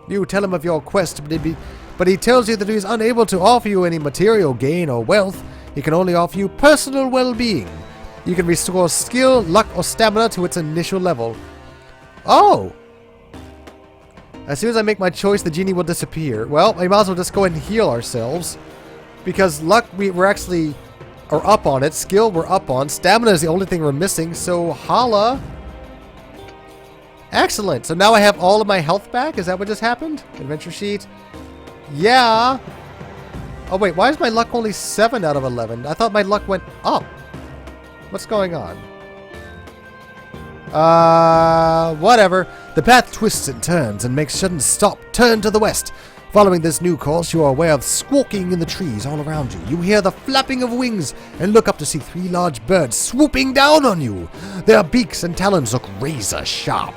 You tell him of your quest, but he tells you that he is unable to offer you any material gain or wealth. He can only offer you personal well-being. You can restore skill, luck, or stamina to its initial level. Oh! As soon as I make my choice, the genie will disappear. Well, we might as well just go ahead and heal ourselves. Because luck, we're actually are up on it. Skill, we're up on. Stamina is the only thing we're missing, so holla. Excellent. So now I have all of my health back? Is that what just happened? Adventure sheet. Yeah. Oh, wait. Why is my luck only 7 out of 11? I thought my luck went up. What's going on? Whatever. The path twists and turns and makes sudden stop. Turn to the west. Following this new course, you are aware of squawking in the trees all around you. You hear the flapping of wings and look up to see 3 large birds swooping down on you. Their beaks and talons look razor sharp.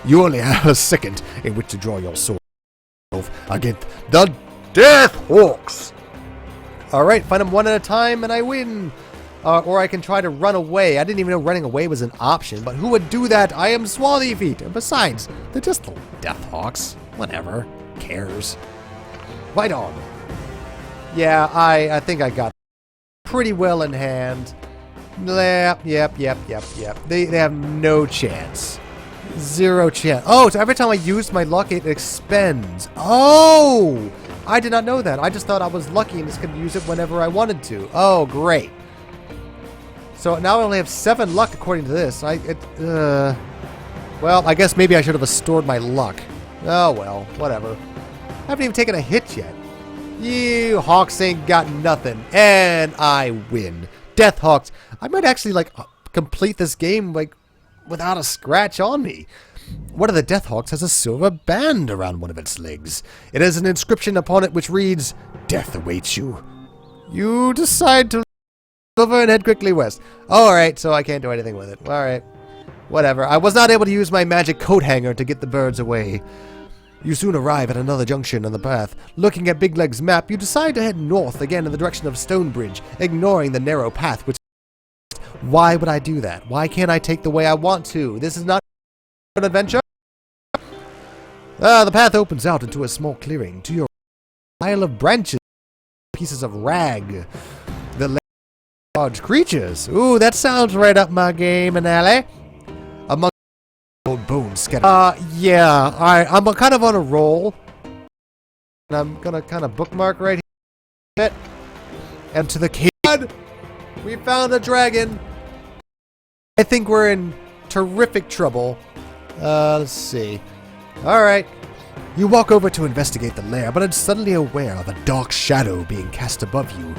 You only have a second in which to draw your sword against the Death Hawks. Alright, find them one at a time and I win. Or I can try to run away. I didn't even know running away was an option, but who would do that? I am Swarthyfeet. And besides, they're just little Death Hawks. Whatever. Cares. Fight on. Yeah, I think I got pretty well in hand. Yep. They have no chance. 0 chance. Oh, so every time I use my luck, it expends. Oh! I did not know that. I just thought I was lucky and just could use it whenever I wanted to. Oh, great. So now I only have 7 luck according to this. Well, I guess maybe I should have stored my luck. Oh, well, whatever. I haven't even taken a hit yet. You Hawks ain't got nothing. And I win. Death Hawks. I might actually, complete this game, without a scratch on me. One of the Death Hawks has a silver band around one of its legs. It has an inscription upon it which reads, "Death awaits you. You decide to over and head quickly west." Alright, so I can't do anything with it. Alright. Whatever. I was not able to use my magic coat hanger to get the birds away. You soon arrive at another junction on the path. Looking at Big Leg's map, you decide to head north again in the direction of Stonebridge, ignoring the narrow path which... Why would I do that? Why can't I take the way I want to? This is not an adventure. The path opens out into a small clearing. To your pile of branches, pieces of rag. The large creatures. Ooh, that sounds right up my game and alley. stone skeleton. Yeah, I'm kind of on a roll. And I'm gonna kind of bookmark right here. And to the cave. We found a dragon. I think we're in terrific trouble. Let's see. Alright. You walk over to investigate the lair, but are suddenly aware of a dark shadow being cast above you.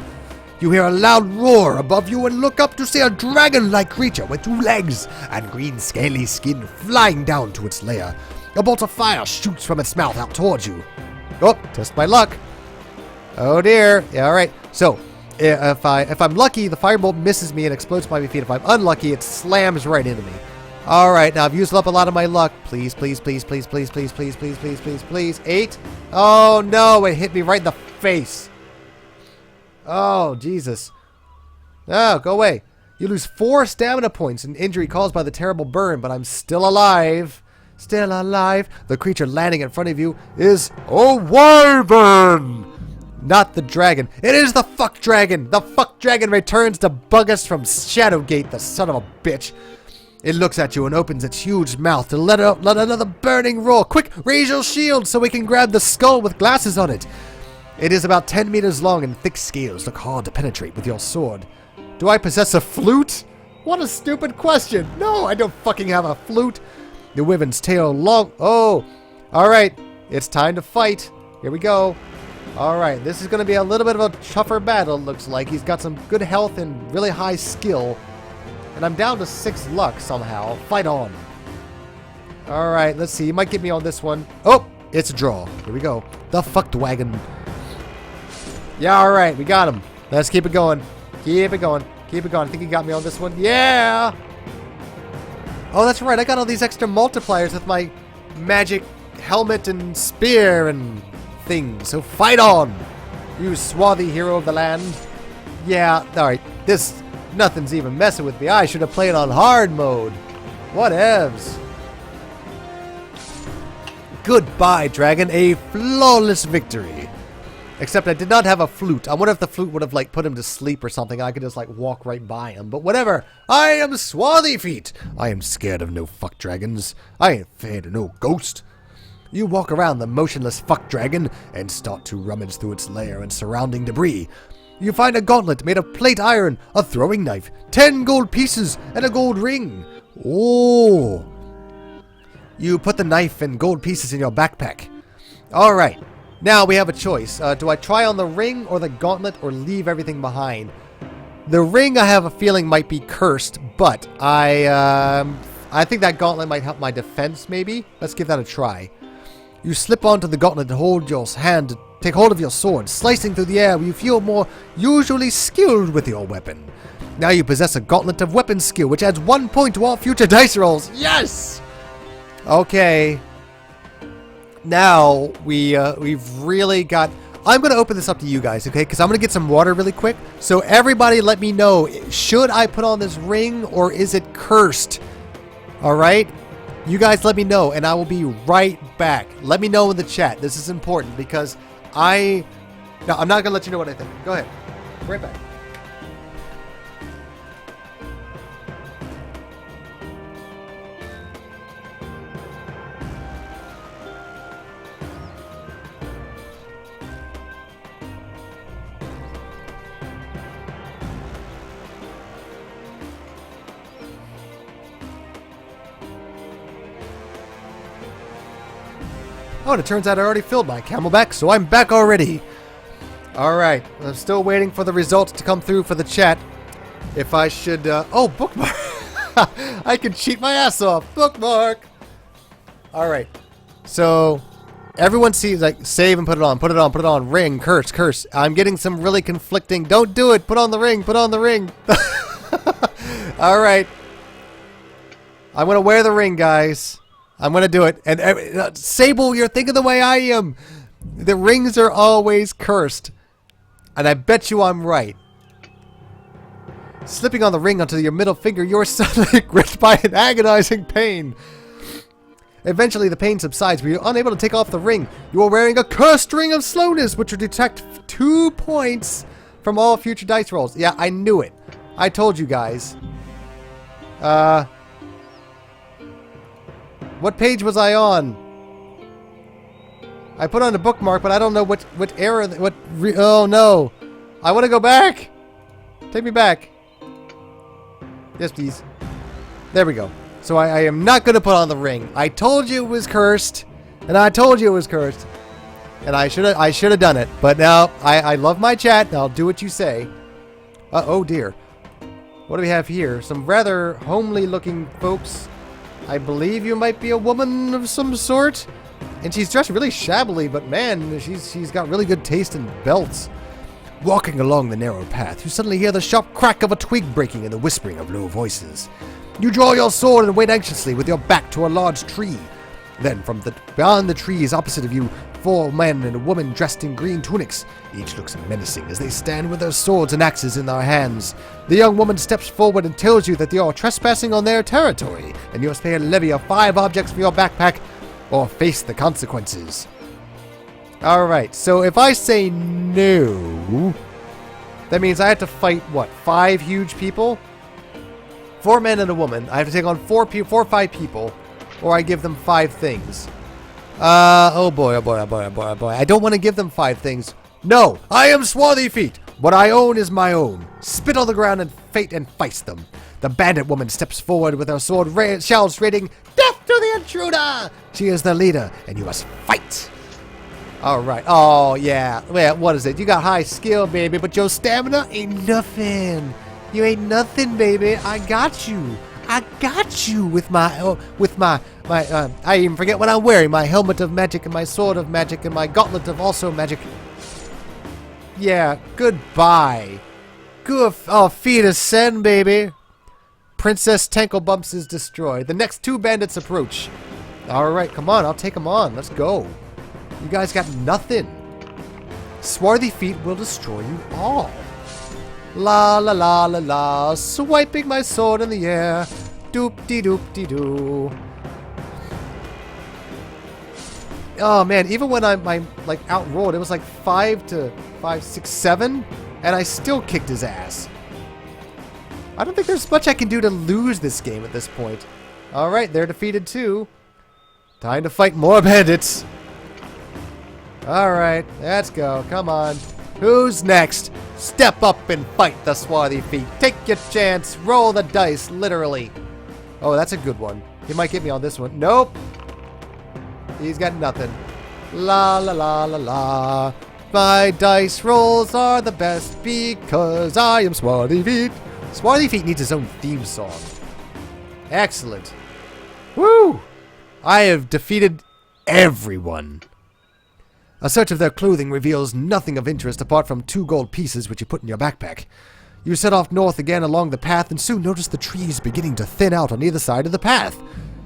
You hear a loud roar above you and look up to see a dragon-like creature with 2 legs and green scaly skin flying down to its lair. A bolt of fire shoots from its mouth out towards you. Oh, test my luck. Oh dear. Yeah, alright. So, if I'm lucky, the firebolt misses me and explodes by my feet. If I'm unlucky, it slams right into me. Alright, now I've used up a lot of my luck. Please, please, please, please, please, please, please, please, please, please, please. 8. Oh no, it hit me right in the face. Oh, Jesus. Oh, go away. You lose 4 stamina points, an injury caused by the terrible burn, but I'm still alive. Still alive. The creature landing in front of you is a wyvern. Not the dragon. It is the fuck dragon. The fuck dragon returns to bug us from Shadowgate, the son of a bitch. It looks at you and opens its huge mouth to let out another burning roar. Quick, raise your shield so we can grab the skull with glasses on it. It is about 10 meters long and thick scales look hard to penetrate with your sword. Do I possess a flute? What a stupid question. No, I don't fucking have a flute. The wyvern's tail long... Oh, alright. It's time to fight. Here we go. Alright, this is going to be a little bit of a tougher battle, it looks like. He's got some good health and really high skill. And I'm down to 6 luck somehow. Fight on. Alright, let's see. He might get me on this one. Oh, it's a draw. Here we go. The fucked wagon. Yeah, alright. We got him. Let's keep it going. Keep it going. Keep it going. I think he got me on this one. Yeah! Oh, that's right. I got all these extra multipliers with my magic helmet and spear and things. So fight on, you swarthy hero of the land. Yeah, alright. This... Nothing's even messing with me. I should have played on hard mode. Whatevs. Goodbye, dragon. A flawless victory. Except I did not have a flute. I wonder if the flute would have, like, put him to sleep or something. I could just, like, walk right by him. But whatever. I am Swarthyfeet. I am scared of no fuck dragons. I ain't afraid of no ghost. You walk around the motionless fuck dragon and start to rummage through its lair and surrounding debris. You find a gauntlet made of plate iron, a throwing knife, 10 gold pieces, and a gold ring. Oh. You put the knife and gold pieces in your backpack. Alright. Now we have a choice. Do I try on the ring or the gauntlet or leave everything behind? The ring, I have a feeling, might be cursed, but I think that gauntlet might help my defense, maybe? Let's give that a try. You slip onto the gauntlet and hold your hand to take hold of your sword, slicing through the air where you feel more usually skilled with your weapon. Now you possess a gauntlet of weapon skill, which adds 1 point to all future dice rolls. Yes! Okay. Now, we've really got... I'm going to open this up to you guys, okay? Because I'm going to get some water really quick. So everybody let me know, should I put on this ring or is it cursed? Alright? You guys let me know, and I will be right back. Let me know in the chat. This is important because No, I'm not going to let you know what I think. Go ahead. Right back. Oh, and it turns out I already filled my camelback, so I'm back already. Alright, I'm still waiting for the results to come through for the chat. If I should, oh, bookmark. I can cheat my ass off. Bookmark. Alright, so everyone sees, like, save and put it on, put it on, put it on. Ring, curse, curse. I'm getting some really conflicting, don't do it, put on the ring, put on the ring. Alright. I'm going to wear the ring, guys. I'm going to do it. And Sable, you're thinking the way I am. The rings are always cursed. And I bet you I'm right. Slipping on the ring onto your middle finger, you're suddenly gripped by an agonizing pain. Eventually, the pain subsides, but you're unable to take off the ring. You are wearing a cursed ring of slowness, which will deduct 2 points from all future dice rolls. Yeah, I knew it. I told you guys. What page was I on? I put on a bookmark, but I don't know what era, oh no. I want to go back. Take me back. Yes, please. There we go. So I am not going to put on the ring. I told you it was cursed. And I told you it was cursed. And I should have done it. But now, I love my chat. And I'll do what you say. Oh dear. What do we have here? Some rather homely looking folks. I believe you might be a woman of some sort. And she's dressed really shabbily, but man, she's got really good taste in belts. Walking along the narrow path, you suddenly hear the sharp crack of a twig breaking and the whispering of low voices. You draw your sword and wait anxiously with your back to a large tree. Then, from beyond the trees opposite of you, 4 men and a woman dressed in green tunics. Each looks menacing as they stand with their swords and axes in their hands. The young woman steps forward and tells you that you are trespassing on their territory, and you must pay a levy of 5 objects for your backpack, or face the consequences. Alright, so if I say no, that means I have to fight, what, 5 huge people? 4 men and a woman. I have to take on 4 or 5 people, or I give them 5 things. Oh boy, oh boy, oh boy, oh boy, oh boy. I don't want to give them 5 things. No, I am Swarthyfeet. What I own is my own. Spit on the ground and face them. The bandit woman steps forward with her sword, shouts, rating, "Death to the intruder!" She is the leader, and you must fight. Alright. Oh, yeah. Well, what is it? You got high skill, baby, but your stamina ain't nothing. You ain't nothing, baby. I got you. I got you with my, I even forget what I'm wearing. My helmet of magic and my sword of magic and my gauntlet of also magic. Yeah, goodbye. Feet ascend, baby. Princess Tanklebumps is destroyed. The next 2 bandits approach. Alright, come on. I'll take them on. Let's go. You guys got nothing. Swarthyfeet will destroy you all. La la la la la. Swiping my sword in the air. Doop-de-doop-de-doo. Oh man, even when I'm like outrolled, it was like 5 to 5, 6, 7, and I still kicked his ass. I don't think there's much I can do to lose this game at this point. Alright, they're defeated too. Time to fight more bandits. Alright, let's go. Come on. Who's next? Step up and fight the Swarthyfeet. Take your chance. Roll the dice, literally. Oh, that's a good one. He might get me on this one. Nope. He's got nothing. La la la la la. My dice rolls are the best because I am Swarthyfeet. Swarthyfeet needs his own theme song. Excellent. Woo! I have defeated everyone. A search of their clothing reveals nothing of interest apart from 2 gold pieces which you put in your backpack. You set off north again along the path and soon notice the trees beginning to thin out on either side of the path.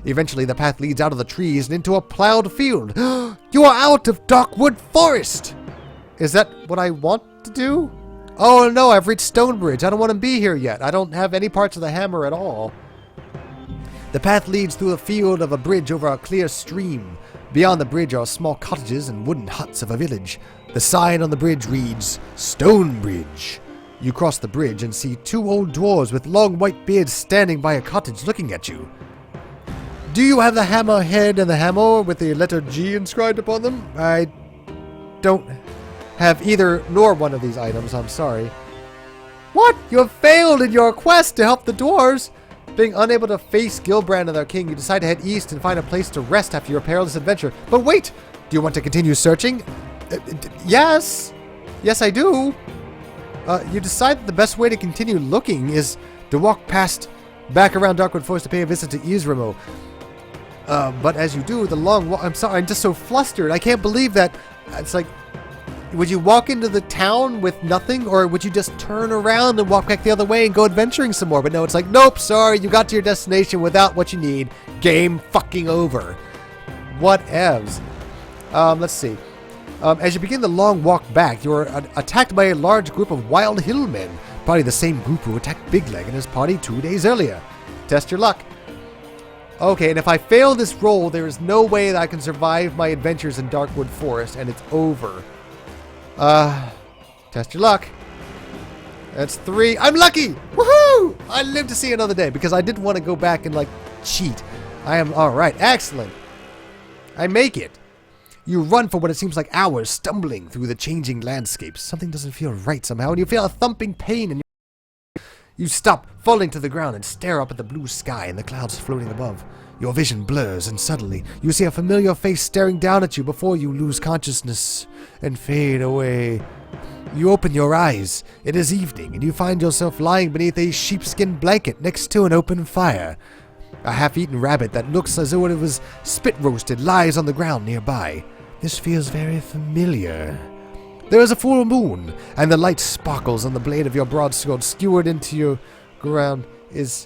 Eventually the path leads out of the trees and into a plowed field. You are out of Darkwood Forest! Is that what I want to do? Oh no, I've reached Stonebridge. I don't want to be here yet. I don't have any parts of the hammer at all. The path leads through a field of a bridge over a clear stream. Beyond the bridge are small cottages and wooden huts of a village. The sign on the bridge reads, Stonebridge. You cross the bridge and see 2 old dwarves with long white beards standing by a cottage looking at you. Do you have the hammer head and the hammer with the letter G inscribed upon them? I don't have either nor one of these items, I'm sorry. What? You have failed in your quest to help the dwarves. Being unable to face Gilbrand and their king, you decide to head east and find a place to rest after your perilous adventure. But wait! Do you want to continue searching? Yes! Yes, I do. You decide that the best way to continue looking is to walk back around Darkwood Forest to pay a visit to Isramo. But as you do, the long walk... I'm sorry, I'm just so flustered. I can't believe that... It's like... Would you walk into the town with nothing, or would you just turn around and walk back the other way and go adventuring some more? But no, it's like, nope, sorry, you got to your destination without what you need. Game fucking over. Whatevs. Let's see. As you begin the long walk back, you are attacked by a large group of wild hillmen. Probably the same group who attacked Big Leg and his party 2 days earlier. Test your luck. Okay, and if I fail this roll, there is no way that I can survive my adventures in Darkwood Forest, and it's over. Test your luck. That's 3. I'm lucky! Woohoo! I live to see another day because I didn't want to go back and, like, cheat. I am alright. Excellent. I make it. You run for what it seems like hours, stumbling through the changing landscapes. Something doesn't feel right somehow, and you feel a thumping pain in your... You stop, falling to the ground, and stare up at the blue sky and the clouds floating above. Your vision blurs, and suddenly, you see a familiar face staring down at you before you lose consciousness and fade away. You open your eyes. It is evening, and you find yourself lying beneath a sheepskin blanket next to an open fire. A half-eaten rabbit that looks as though it was spit-roasted lies on the ground nearby. This feels very familiar. There is a full moon, and the light sparkles on the blade of your broadsword skewered into your ground. Is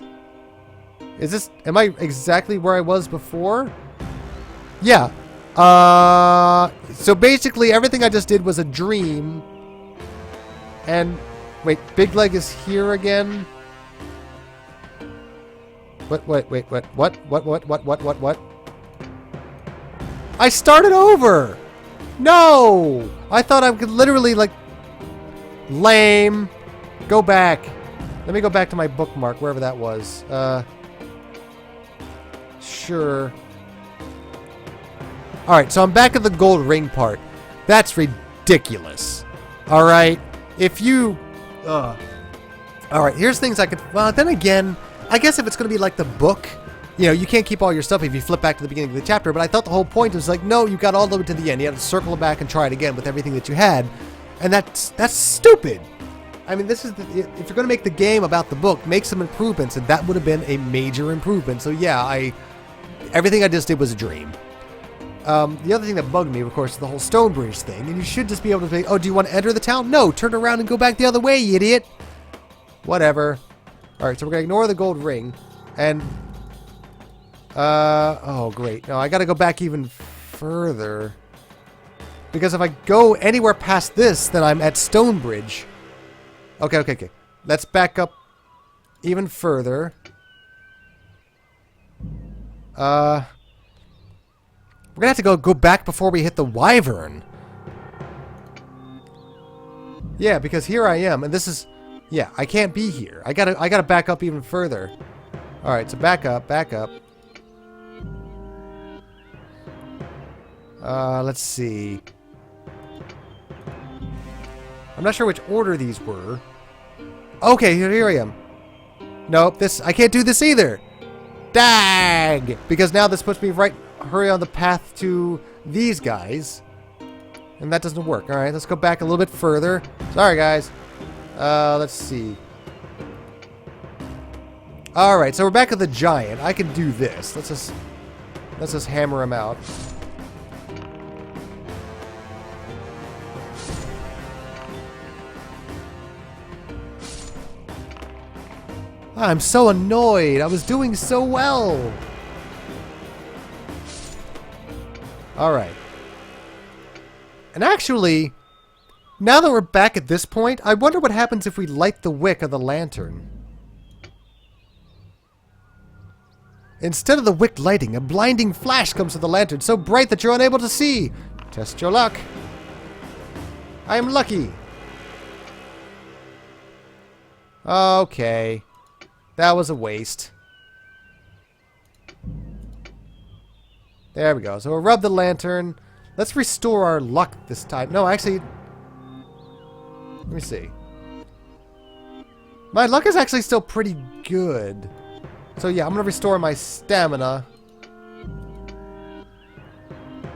this... Am I exactly where I was before? Yeah. So basically everything I just did was a dream. And... Wait, Big Leg is here again? What? I started over! No! I thought I could literally, like... Lame. Go back. Let me go back to my bookmark, wherever that was. Sure. Alright, so I'm back at the gold ring part. That's ridiculous. Alright? If you... Alright, here's things I could... Well, then again, I guess if it's going to be like the book... You know, you can't keep all your stuff if you flip back to the beginning of the chapter, but I thought the whole point was like, no, you got all the way to the end. You had to circle back and try it again with everything that you had. And that's stupid. I mean, this is if you're going to make the game about the book, make some improvements, and that would have been a major improvement. So yeah, everything I just did was a dream. The other thing that bugged me, of course, is the whole Stonebridge thing. And you should just be able to say, oh, do you want to enter the town? No, turn around and go back the other way, you idiot. Whatever. All right, so we're going to ignore the gold ring. And... oh, great. No, I gotta go back even further. Because if I go anywhere past this, then I'm at Stonebridge. Okay. Let's back up even further. We're gonna have to go back before we hit the wyvern. Yeah, because here I am, and this is... Yeah, I can't be here. I gotta back up even further. Alright, so back up. Let's see. I'm not sure which order these were. Okay, here I am. Nope, I can't do this either. Dag! Because now this puts me hurry on the path to these guys. And that doesn't work. Alright, let's go back a little bit further. Sorry, guys. Let's see. Alright, so we're back at the giant. I can do this. Let's just hammer him out. I'm so annoyed. I was doing so well. Alright. And actually, now that we're back at this point, I wonder what happens if we light the wick of the lantern. Instead of the wick lighting, a blinding flash comes from the lantern, so bright that you're unable to see. Test your luck. I am lucky. Okay. That was a waste. There we go. So we'll rub the lantern. Let's restore our luck this time. No, actually... Let me see. My luck is actually still pretty good. So yeah, I'm going to restore my stamina.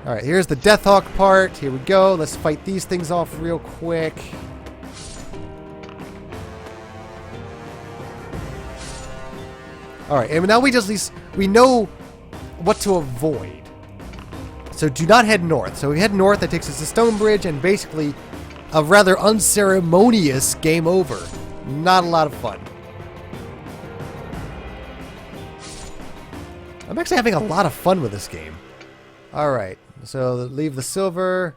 Alright, here's the Deathhawk part. Here we go. Let's fight these things off real quick. Alright, and now we just at least... We know what to avoid. So do not head north. So we head north, that takes us to Stonebridge, and basically a rather unceremonious game over. Not a lot of fun. I'm actually having a lot of fun with this game. Alright, so leave the silver.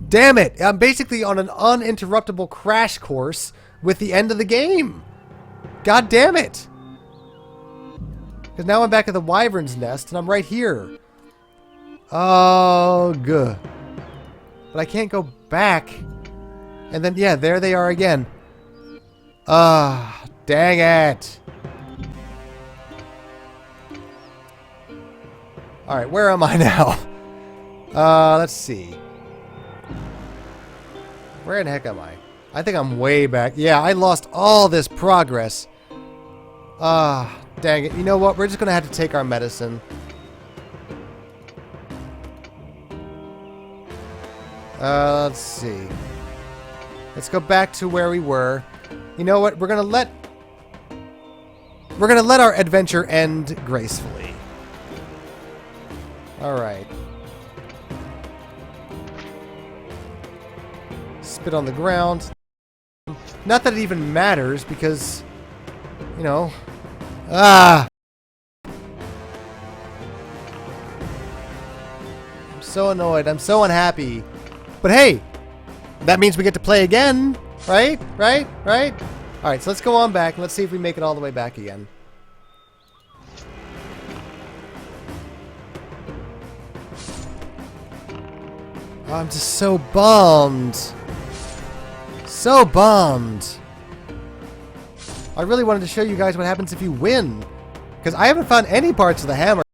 Damn it! I'm basically on an uninterruptible crash course with the end of the game. God damn it! Because now I'm back at the wyvern's nest and I'm right here. Oh, good. But I can't go back. And then, yeah, there they are again. Ah, dang it. Alright, where am I now? Let's see. Where in the heck am I? I think I'm way back. Yeah, I lost all this progress. Dang it. You know what? We're just going to have to take our medicine. Let's see. Let's go back to where we were. You know what? We're going to let our adventure end gracefully. Alright. Spit on the ground. Not that it even matters, because, you know... I'm so annoyed. I'm so unhappy. But hey! That means we get to play again! Right? Right? Right? Alright, so let's go on back. Let's see if we make it all the way back again. I'm just so bummed. So bummed. I really wanted to show you guys what happens if you win. Because I haven't found any parts of the hammer.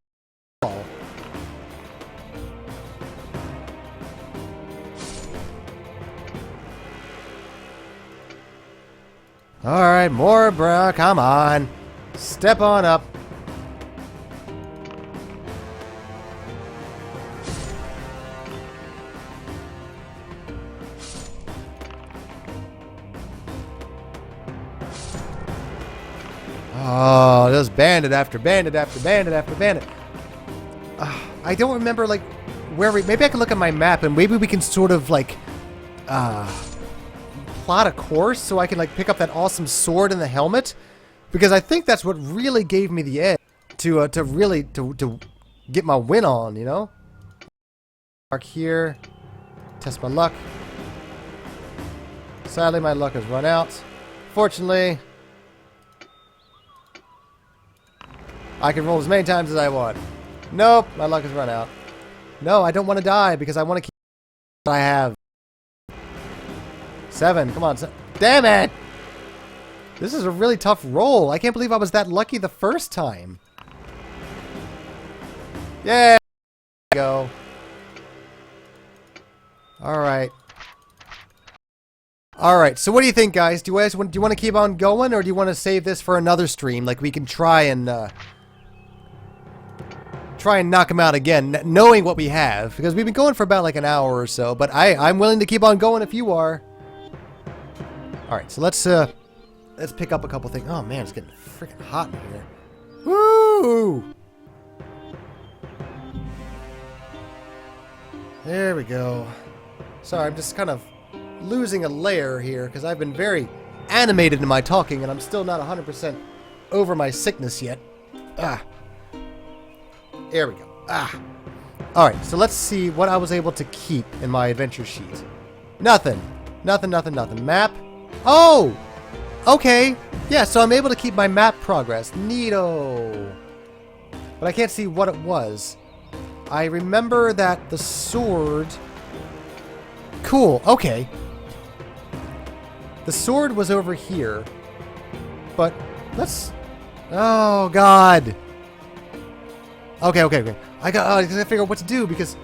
Alright, more bruh. Come on. Step on up. Oh, there's bandit after bandit after bandit after bandit. I don't remember, like, where we... Maybe I can look at my map and maybe we can sort of, like, plot a course so I can, like, pick up that awesome sword and the helmet. Because I think that's what really gave me the edge to really get my win on, you know? Mark here. Test my luck. Sadly, my luck has run out. Fortunately... I can roll as many times as I want. Nope, my luck has run out. No, I don't want to die because I want to keep what I have. 7, come on. Damn it! This is a really tough roll. I can't believe I was that lucky the first time. Yeah, there we go. Alright. Alright, so what do you think, guys? Do you want to keep on going, or do you want to save this for another stream? Like, we can try and knock him out again, knowing what we have. Because we've been going for about like an hour or so, but I'm willing to keep on going if you are. Alright, so let's pick up a couple things. Oh man, it's getting freaking hot in here. Woo! There we go. Sorry, I'm just kind of losing a layer here because I've been very animated in my talking and I'm still not 100% over my sickness yet. There we go. Alright, so let's see what I was able to keep in my adventure sheet. Nothing. Nothing, nothing, nothing. Map. Oh! Okay. Yeah, so I'm able to keep my map progress. Neato. But I can't see what it was. I remember that the sword... Cool. Okay. The sword was over here. But let's... Oh, God. Okay. I gotta figure out what to do because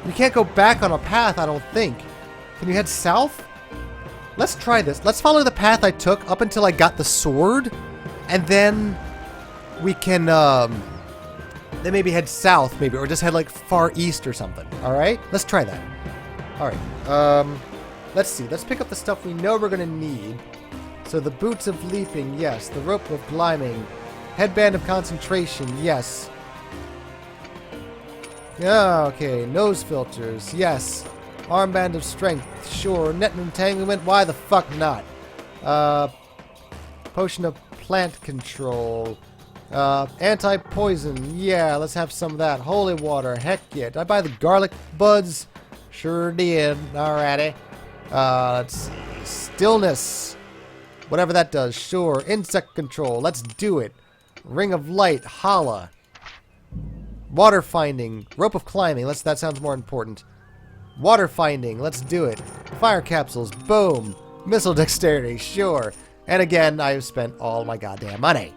you can't go back on a path, I don't think. Can you head south? Let's try this. Let's follow the path I took up until I got the sword, and then we can then maybe head south, maybe, or just head like far east or something. All right, let's try that. All right. Let's see. Let's pick up the stuff we know we're gonna need. So the boots of leaping, yes. The rope of climbing. Headband of concentration, yes. Yeah, okay. Nose filters, yes. Armband of strength, sure. Net entanglement, why the fuck not? Potion of plant control. Anti-poison, yeah, let's have some of that. Holy water, heck yeah. Did I buy the garlic buds? Sure did. Alrighty. Let's see. Stillness. Whatever that does, sure. Insect control, let's do it. Ring of light, holla. Water finding, rope of climbing, that sounds more important. Water finding, let's do it. Fire capsules, boom. Missile dexterity, sure. And again, I have spent all my goddamn money.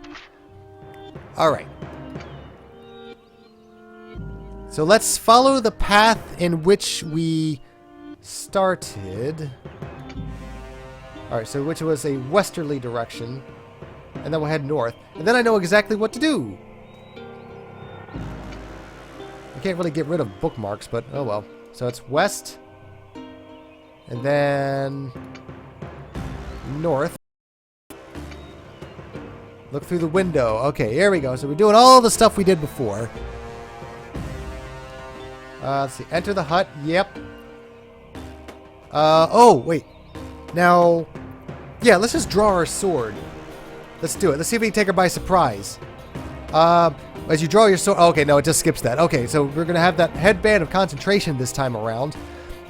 Alright. So let's follow the path in which we started. Alright, so which was a westerly direction. And then we'll head north. And then I know exactly what to do. I can't really get rid of bookmarks, but oh well. So it's west. And then north. Look through the window. Okay, here we go. So we're doing all the stuff we did before. Let's see. Enter the hut. Yep. Oh, wait. Now, yeah, let's just draw our sword. Let's do it. Let's see if we can take her by surprise. As you draw your sword... Okay, no, it just skips that. Okay, so we're going to have that headband of concentration this time around.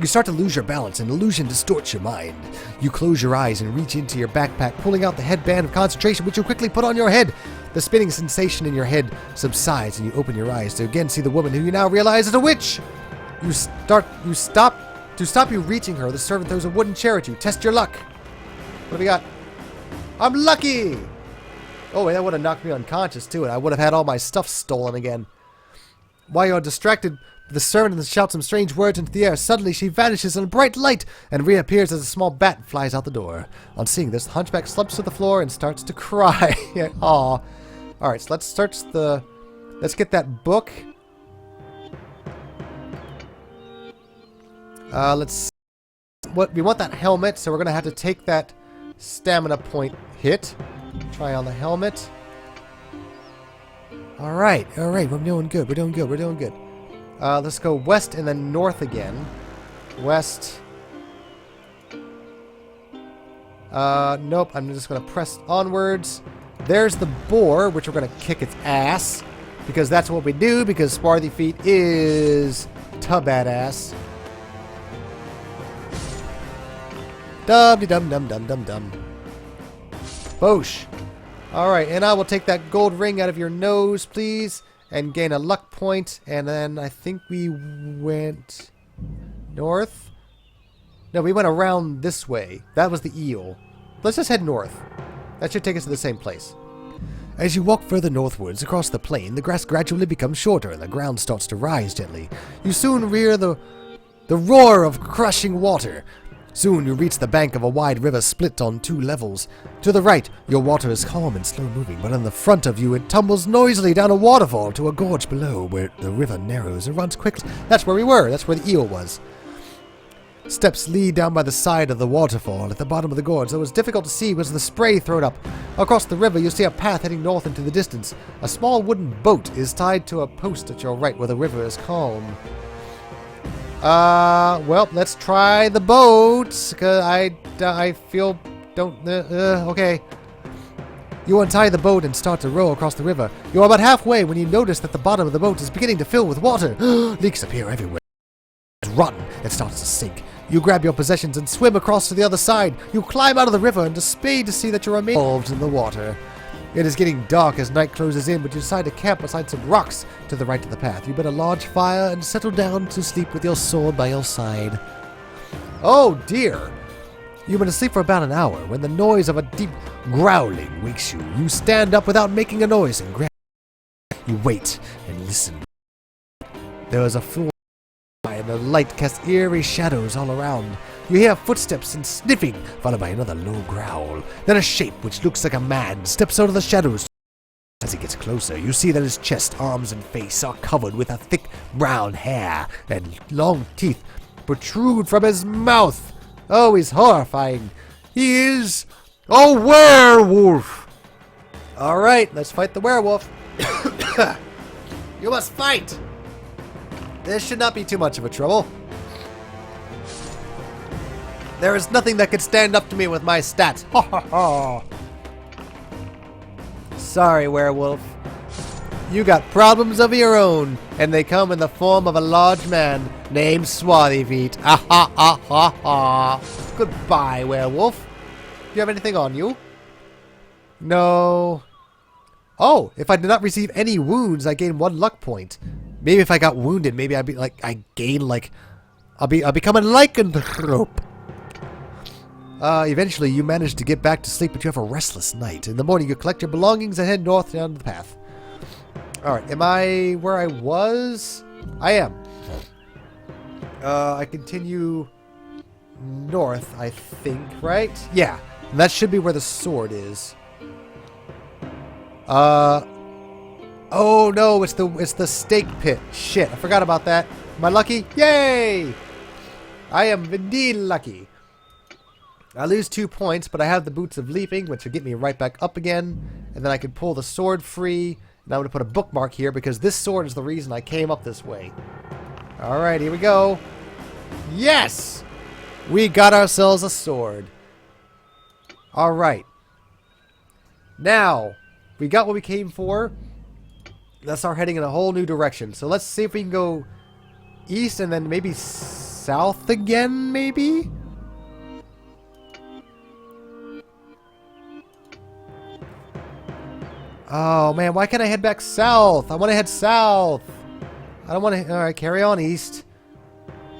You start to lose your balance, and illusion distorts your mind. You close your eyes and reach into your backpack, pulling out the headband of concentration, which you quickly put on your head. The spinning sensation in your head subsides, and you open your eyes to again see the woman who you now realize is a witch. To stop you reaching her, the servant throws a wooden chair at you. Test your luck. What do we got? I'm lucky! Oh, wait, that would have knocked me unconscious, too, and I would have had all my stuff stolen again. While you're distracted, the servant shouts some strange words into the air. Suddenly, she vanishes in a bright light and reappears as a small bat flies out the door. On seeing this, the hunchback slumps to the floor and starts to cry. Aw. Alright, so let's get that book. We want that helmet, so we're gonna have to take that stamina point hit. Try on the helmet. Alright, we're doing good, let's go west and then north again. West. Nope, I'm just gonna press onwards. There's the boar, which we're gonna kick its ass. Because that's what we do, because Swarthyfeet is badass. Dum-de-dum-dum-dum-dum-dum. Boosh. Alright, and I will take that gold ring out of your nose, please. And gain a luck point. And then I think we went north. No, we went around this way. That was the eel. Let's just head north. That should take us to the same place. As you walk further northwards across the plain, the grass gradually becomes shorter and the ground starts to rise gently. You soon hear the roar of crushing water. Soon you reach the bank of a wide river split on 2 levels. To the right, your water is calm and slow-moving, but in the front of you it tumbles noisily down a waterfall to a gorge below where the river narrows and runs quickly. That's where we were. That's where the eel was. Steps lead down by the side of the waterfall at the bottom of the gorge. Though it was difficult to see was the spray thrown up. Across the river, you see a path heading north into the distance. A small wooden boat is tied to a post at your right where the river is calm. Well, let's try the boat, because I feel, okay. You untie the boat and start to row across the river. You are about halfway when you notice that the bottom of the boat is beginning to fill with water. Leaks appear everywhere. It's rotten. It starts to sink. You grab your possessions and swim across to the other side. You climb out of the river and dismay to see that you're involved in the water. It is getting dark as night closes in, but you decide to camp beside some rocks to the right of the path. You build a large fire and settle down to sleep with your sword by your side. Oh dear! You've been asleep for about an hour when the noise of a deep growling wakes you. You stand up without making a noise and grab. You wait and listen. There is a full and the light casts eerie shadows all around. You hear footsteps and sniffing, followed by another low growl. Then a shape which looks like a man steps out of the shadows. As he gets closer, you see that his chest, arms, and face are covered with a thick brown hair, and long teeth protrude from his mouth. Oh, he's horrifying. He is a werewolf. All right, let's fight the werewolf. You must fight. This should not be too much of a trouble. There is nothing that could stand up to me with my stats. Ha ha ha. Sorry, werewolf. You got problems of your own, and they come in the form of a large man named Swarthyfeet. Ah ha ha ha ha. Goodbye, werewolf. Do you have anything on you? No. Oh, if I did not receive any wounds, I gain 1 luck point. Maybe if I got wounded, maybe I'd be like, I'll become a lycanthrope. Eventually, you manage to get back to sleep, but you have a restless night. In the morning, you collect your belongings and head north down the path. Alright, am I where I was? I am. I continue north, I think, right? Yeah. And that should be where the sword is. Oh no, it's the stake pit. Shit, I forgot about that. Am I lucky? Yay! I am indeed lucky. I lose 2 points, but I have the Boots of Leaping, which will get me right back up again. And then I can pull the sword free. And I'm going to put a bookmark here because this sword is the reason I came up this way. Alright, here we go. Yes! We got ourselves a sword. Alright. Now, we got what we came for. Let's start heading in a whole new direction. So let's see if we can go east and then maybe south again, maybe? Oh, man, why can't I head back south? I want to head south. I don't want to... Alright, carry on east.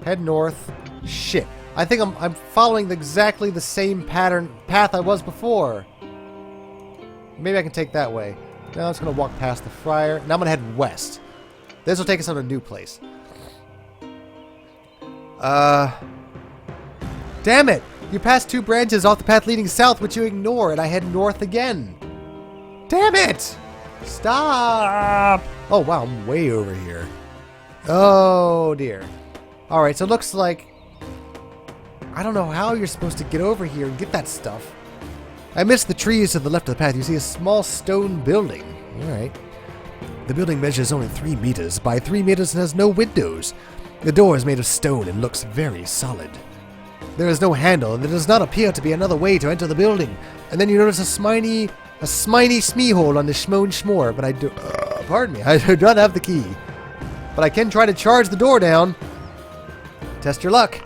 Head north. Shit. I think I'm following exactly the same path I was before. Maybe I can take that way. Now I'm just going to walk past the friar. Now I'm going to head west. This will take us on a new place. Damn it! You passed 2 branches off the path leading south, which you ignore, and I head north again. Damn it! Stop! Oh, wow, I'm way over here. Oh, dear. Alright, so it looks like... I don't know how you're supposed to get over here and get that stuff. I missed the trees to the left of the path. You see a small stone building. Alright. The building measures only 3 meters by 3 meters and has no windows. The door is made of stone and looks very solid. There is no handle, and there does not appear to be another way to enter the building. And then you notice a sminy smee hole on the schmoan schmore, but I do... pardon me, I do not have the key. But I can try to charge the door down. Test your luck.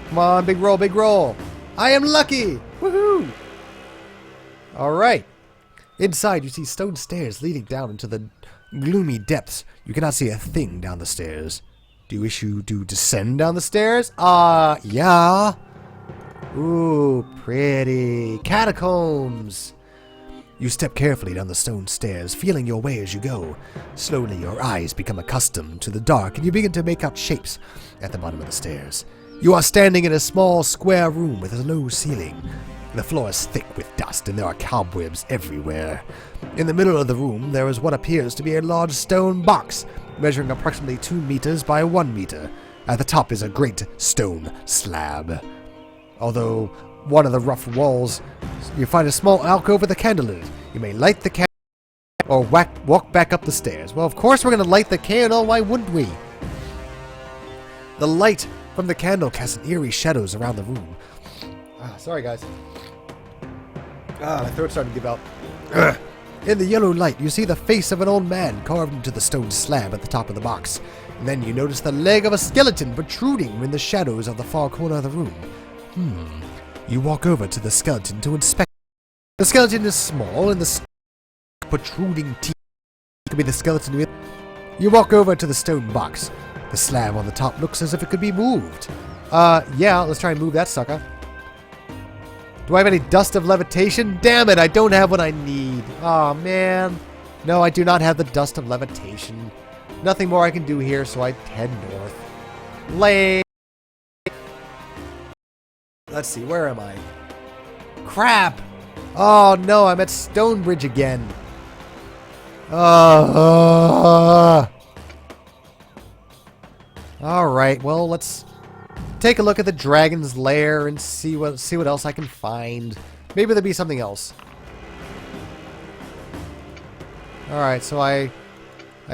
Come on, big roll, big roll. I am lucky! Woohoo! Alright. Inside, you see stone stairs leading down into the gloomy depths. You cannot see a thing down the stairs. Do you wish you to descend down the stairs? Yeah. Ooh, pretty. Catacombs. You step carefully down the stone stairs, feeling your way as you go. Slowly, your eyes become accustomed to the dark, and you begin to make out shapes at the bottom of the stairs. You are standing in a small square room with a low ceiling. The floor is thick with dust, and there are cobwebs everywhere. In the middle of the room, there is what appears to be a large stone box, measuring approximately 2 meters by 1 meter. At the top is a great stone slab. Although one of the rough walls, you find a small alcove with a candle in it. You may light the candle or walk back up the stairs. Well, of course we're going to light the candle. Why wouldn't we? The light from the candle casts eerie shadows around the room. Sorry, guys. My throat's starting to give out. In the yellow light, you see the face of an old man carved into the stone slab at the top of the box. And then you notice the leg of a skeleton protruding in the shadows of the far corner of the room. You walk over to the skeleton to inspect. The skeleton is small, and the protruding teeth could be the skeleton. You walk over to the stone box. The slab on the top looks as if it could be moved. Yeah, let's try and move that sucker. Do I have any dust of levitation? Damn it, I don't have what I need. Aw, man. No, I do not have the dust of levitation. Nothing more I can do here, so I head north. Let's see, where am I? Crap! Oh, no, I'm at Stonebridge again. Alright, well, let's take a look at the dragon's lair and see what else I can find. Maybe there'll be something else. Alright, so I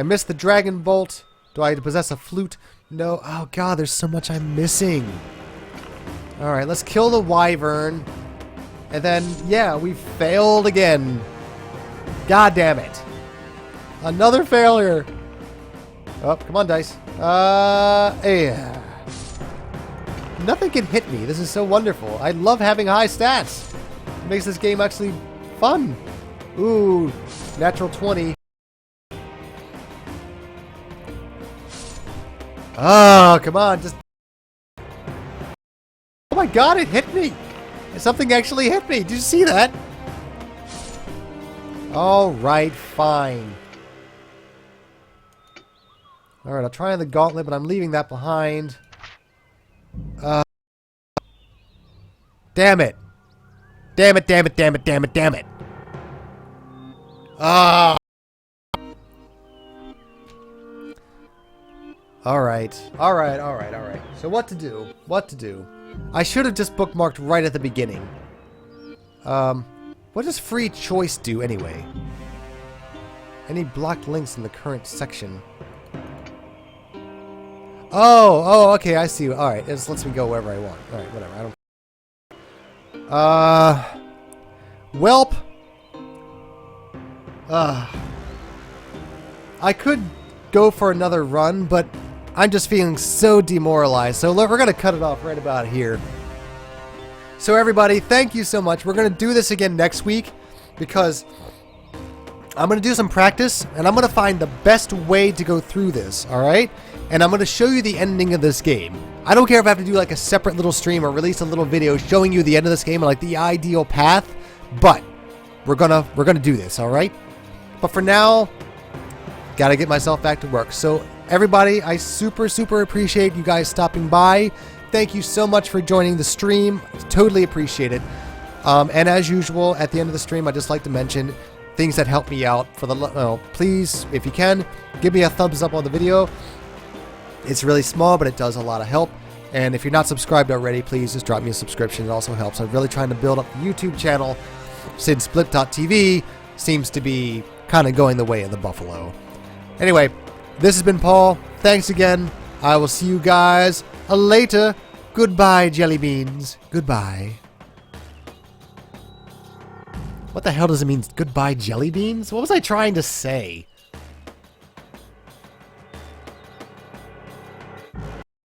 missed the dragon bolt. Do I possess a flute? No. Oh god, there's so much I'm missing. Alright, let's kill the wyvern. And then, yeah, we failed again. God damn it. Another failure. Oh, come on, dice. Yeah. Nothing can hit me. This is so wonderful. I love having high stats. It makes this game actually fun. Ooh, natural 20. Oh, come on. Just... Oh my god, it hit me. Something actually hit me. Did you see that? Alright, fine. Alright, I'll try on the gauntlet, but I'm leaving that behind. Damn it. Damn it, damn it, damn it, damn it, damn it. Ah. Alright. Alright, alright, alright. So what to do? What to do? I should have just bookmarked right at the beginning. What does free choice do anyway? Any blocked links in the current section? Oh, okay, I see. Alright, it just lets me go wherever I want. Alright, whatever. I don't... Welp. I could go for another run, but I'm just feeling so demoralized. So look, we're going to cut it off right about here. So everybody, thank you so much. We're going to do this again next week because I'm going to do some practice and I'm going to find the best way to go through this, all right? And I'm going to show you the ending of this game. I don't care if I have to do like a separate little stream or release a little video showing you the end of this game and like the ideal path, but we're going to do this, all right? But for now, got to get myself back to work. So everybody, I super appreciate you guys stopping by. Thank you so much for joining the stream. Totally appreciate it. And as usual, at the end of the stream, I just like to mention things that help me out. For the please, if you can, give me a thumbs up on the video. It's really small, but it does a lot of help. And if you're not subscribed already, please just drop me a subscription. It also helps. I'm really trying to build up the YouTube channel since Split.tv seems to be kind of going the way of the buffalo. Anyway, this has been Paul. Thanks again. I will see you guys later. Goodbye, jelly beans. Goodbye. What the hell does it mean, goodbye, jelly beans? What was I trying to say?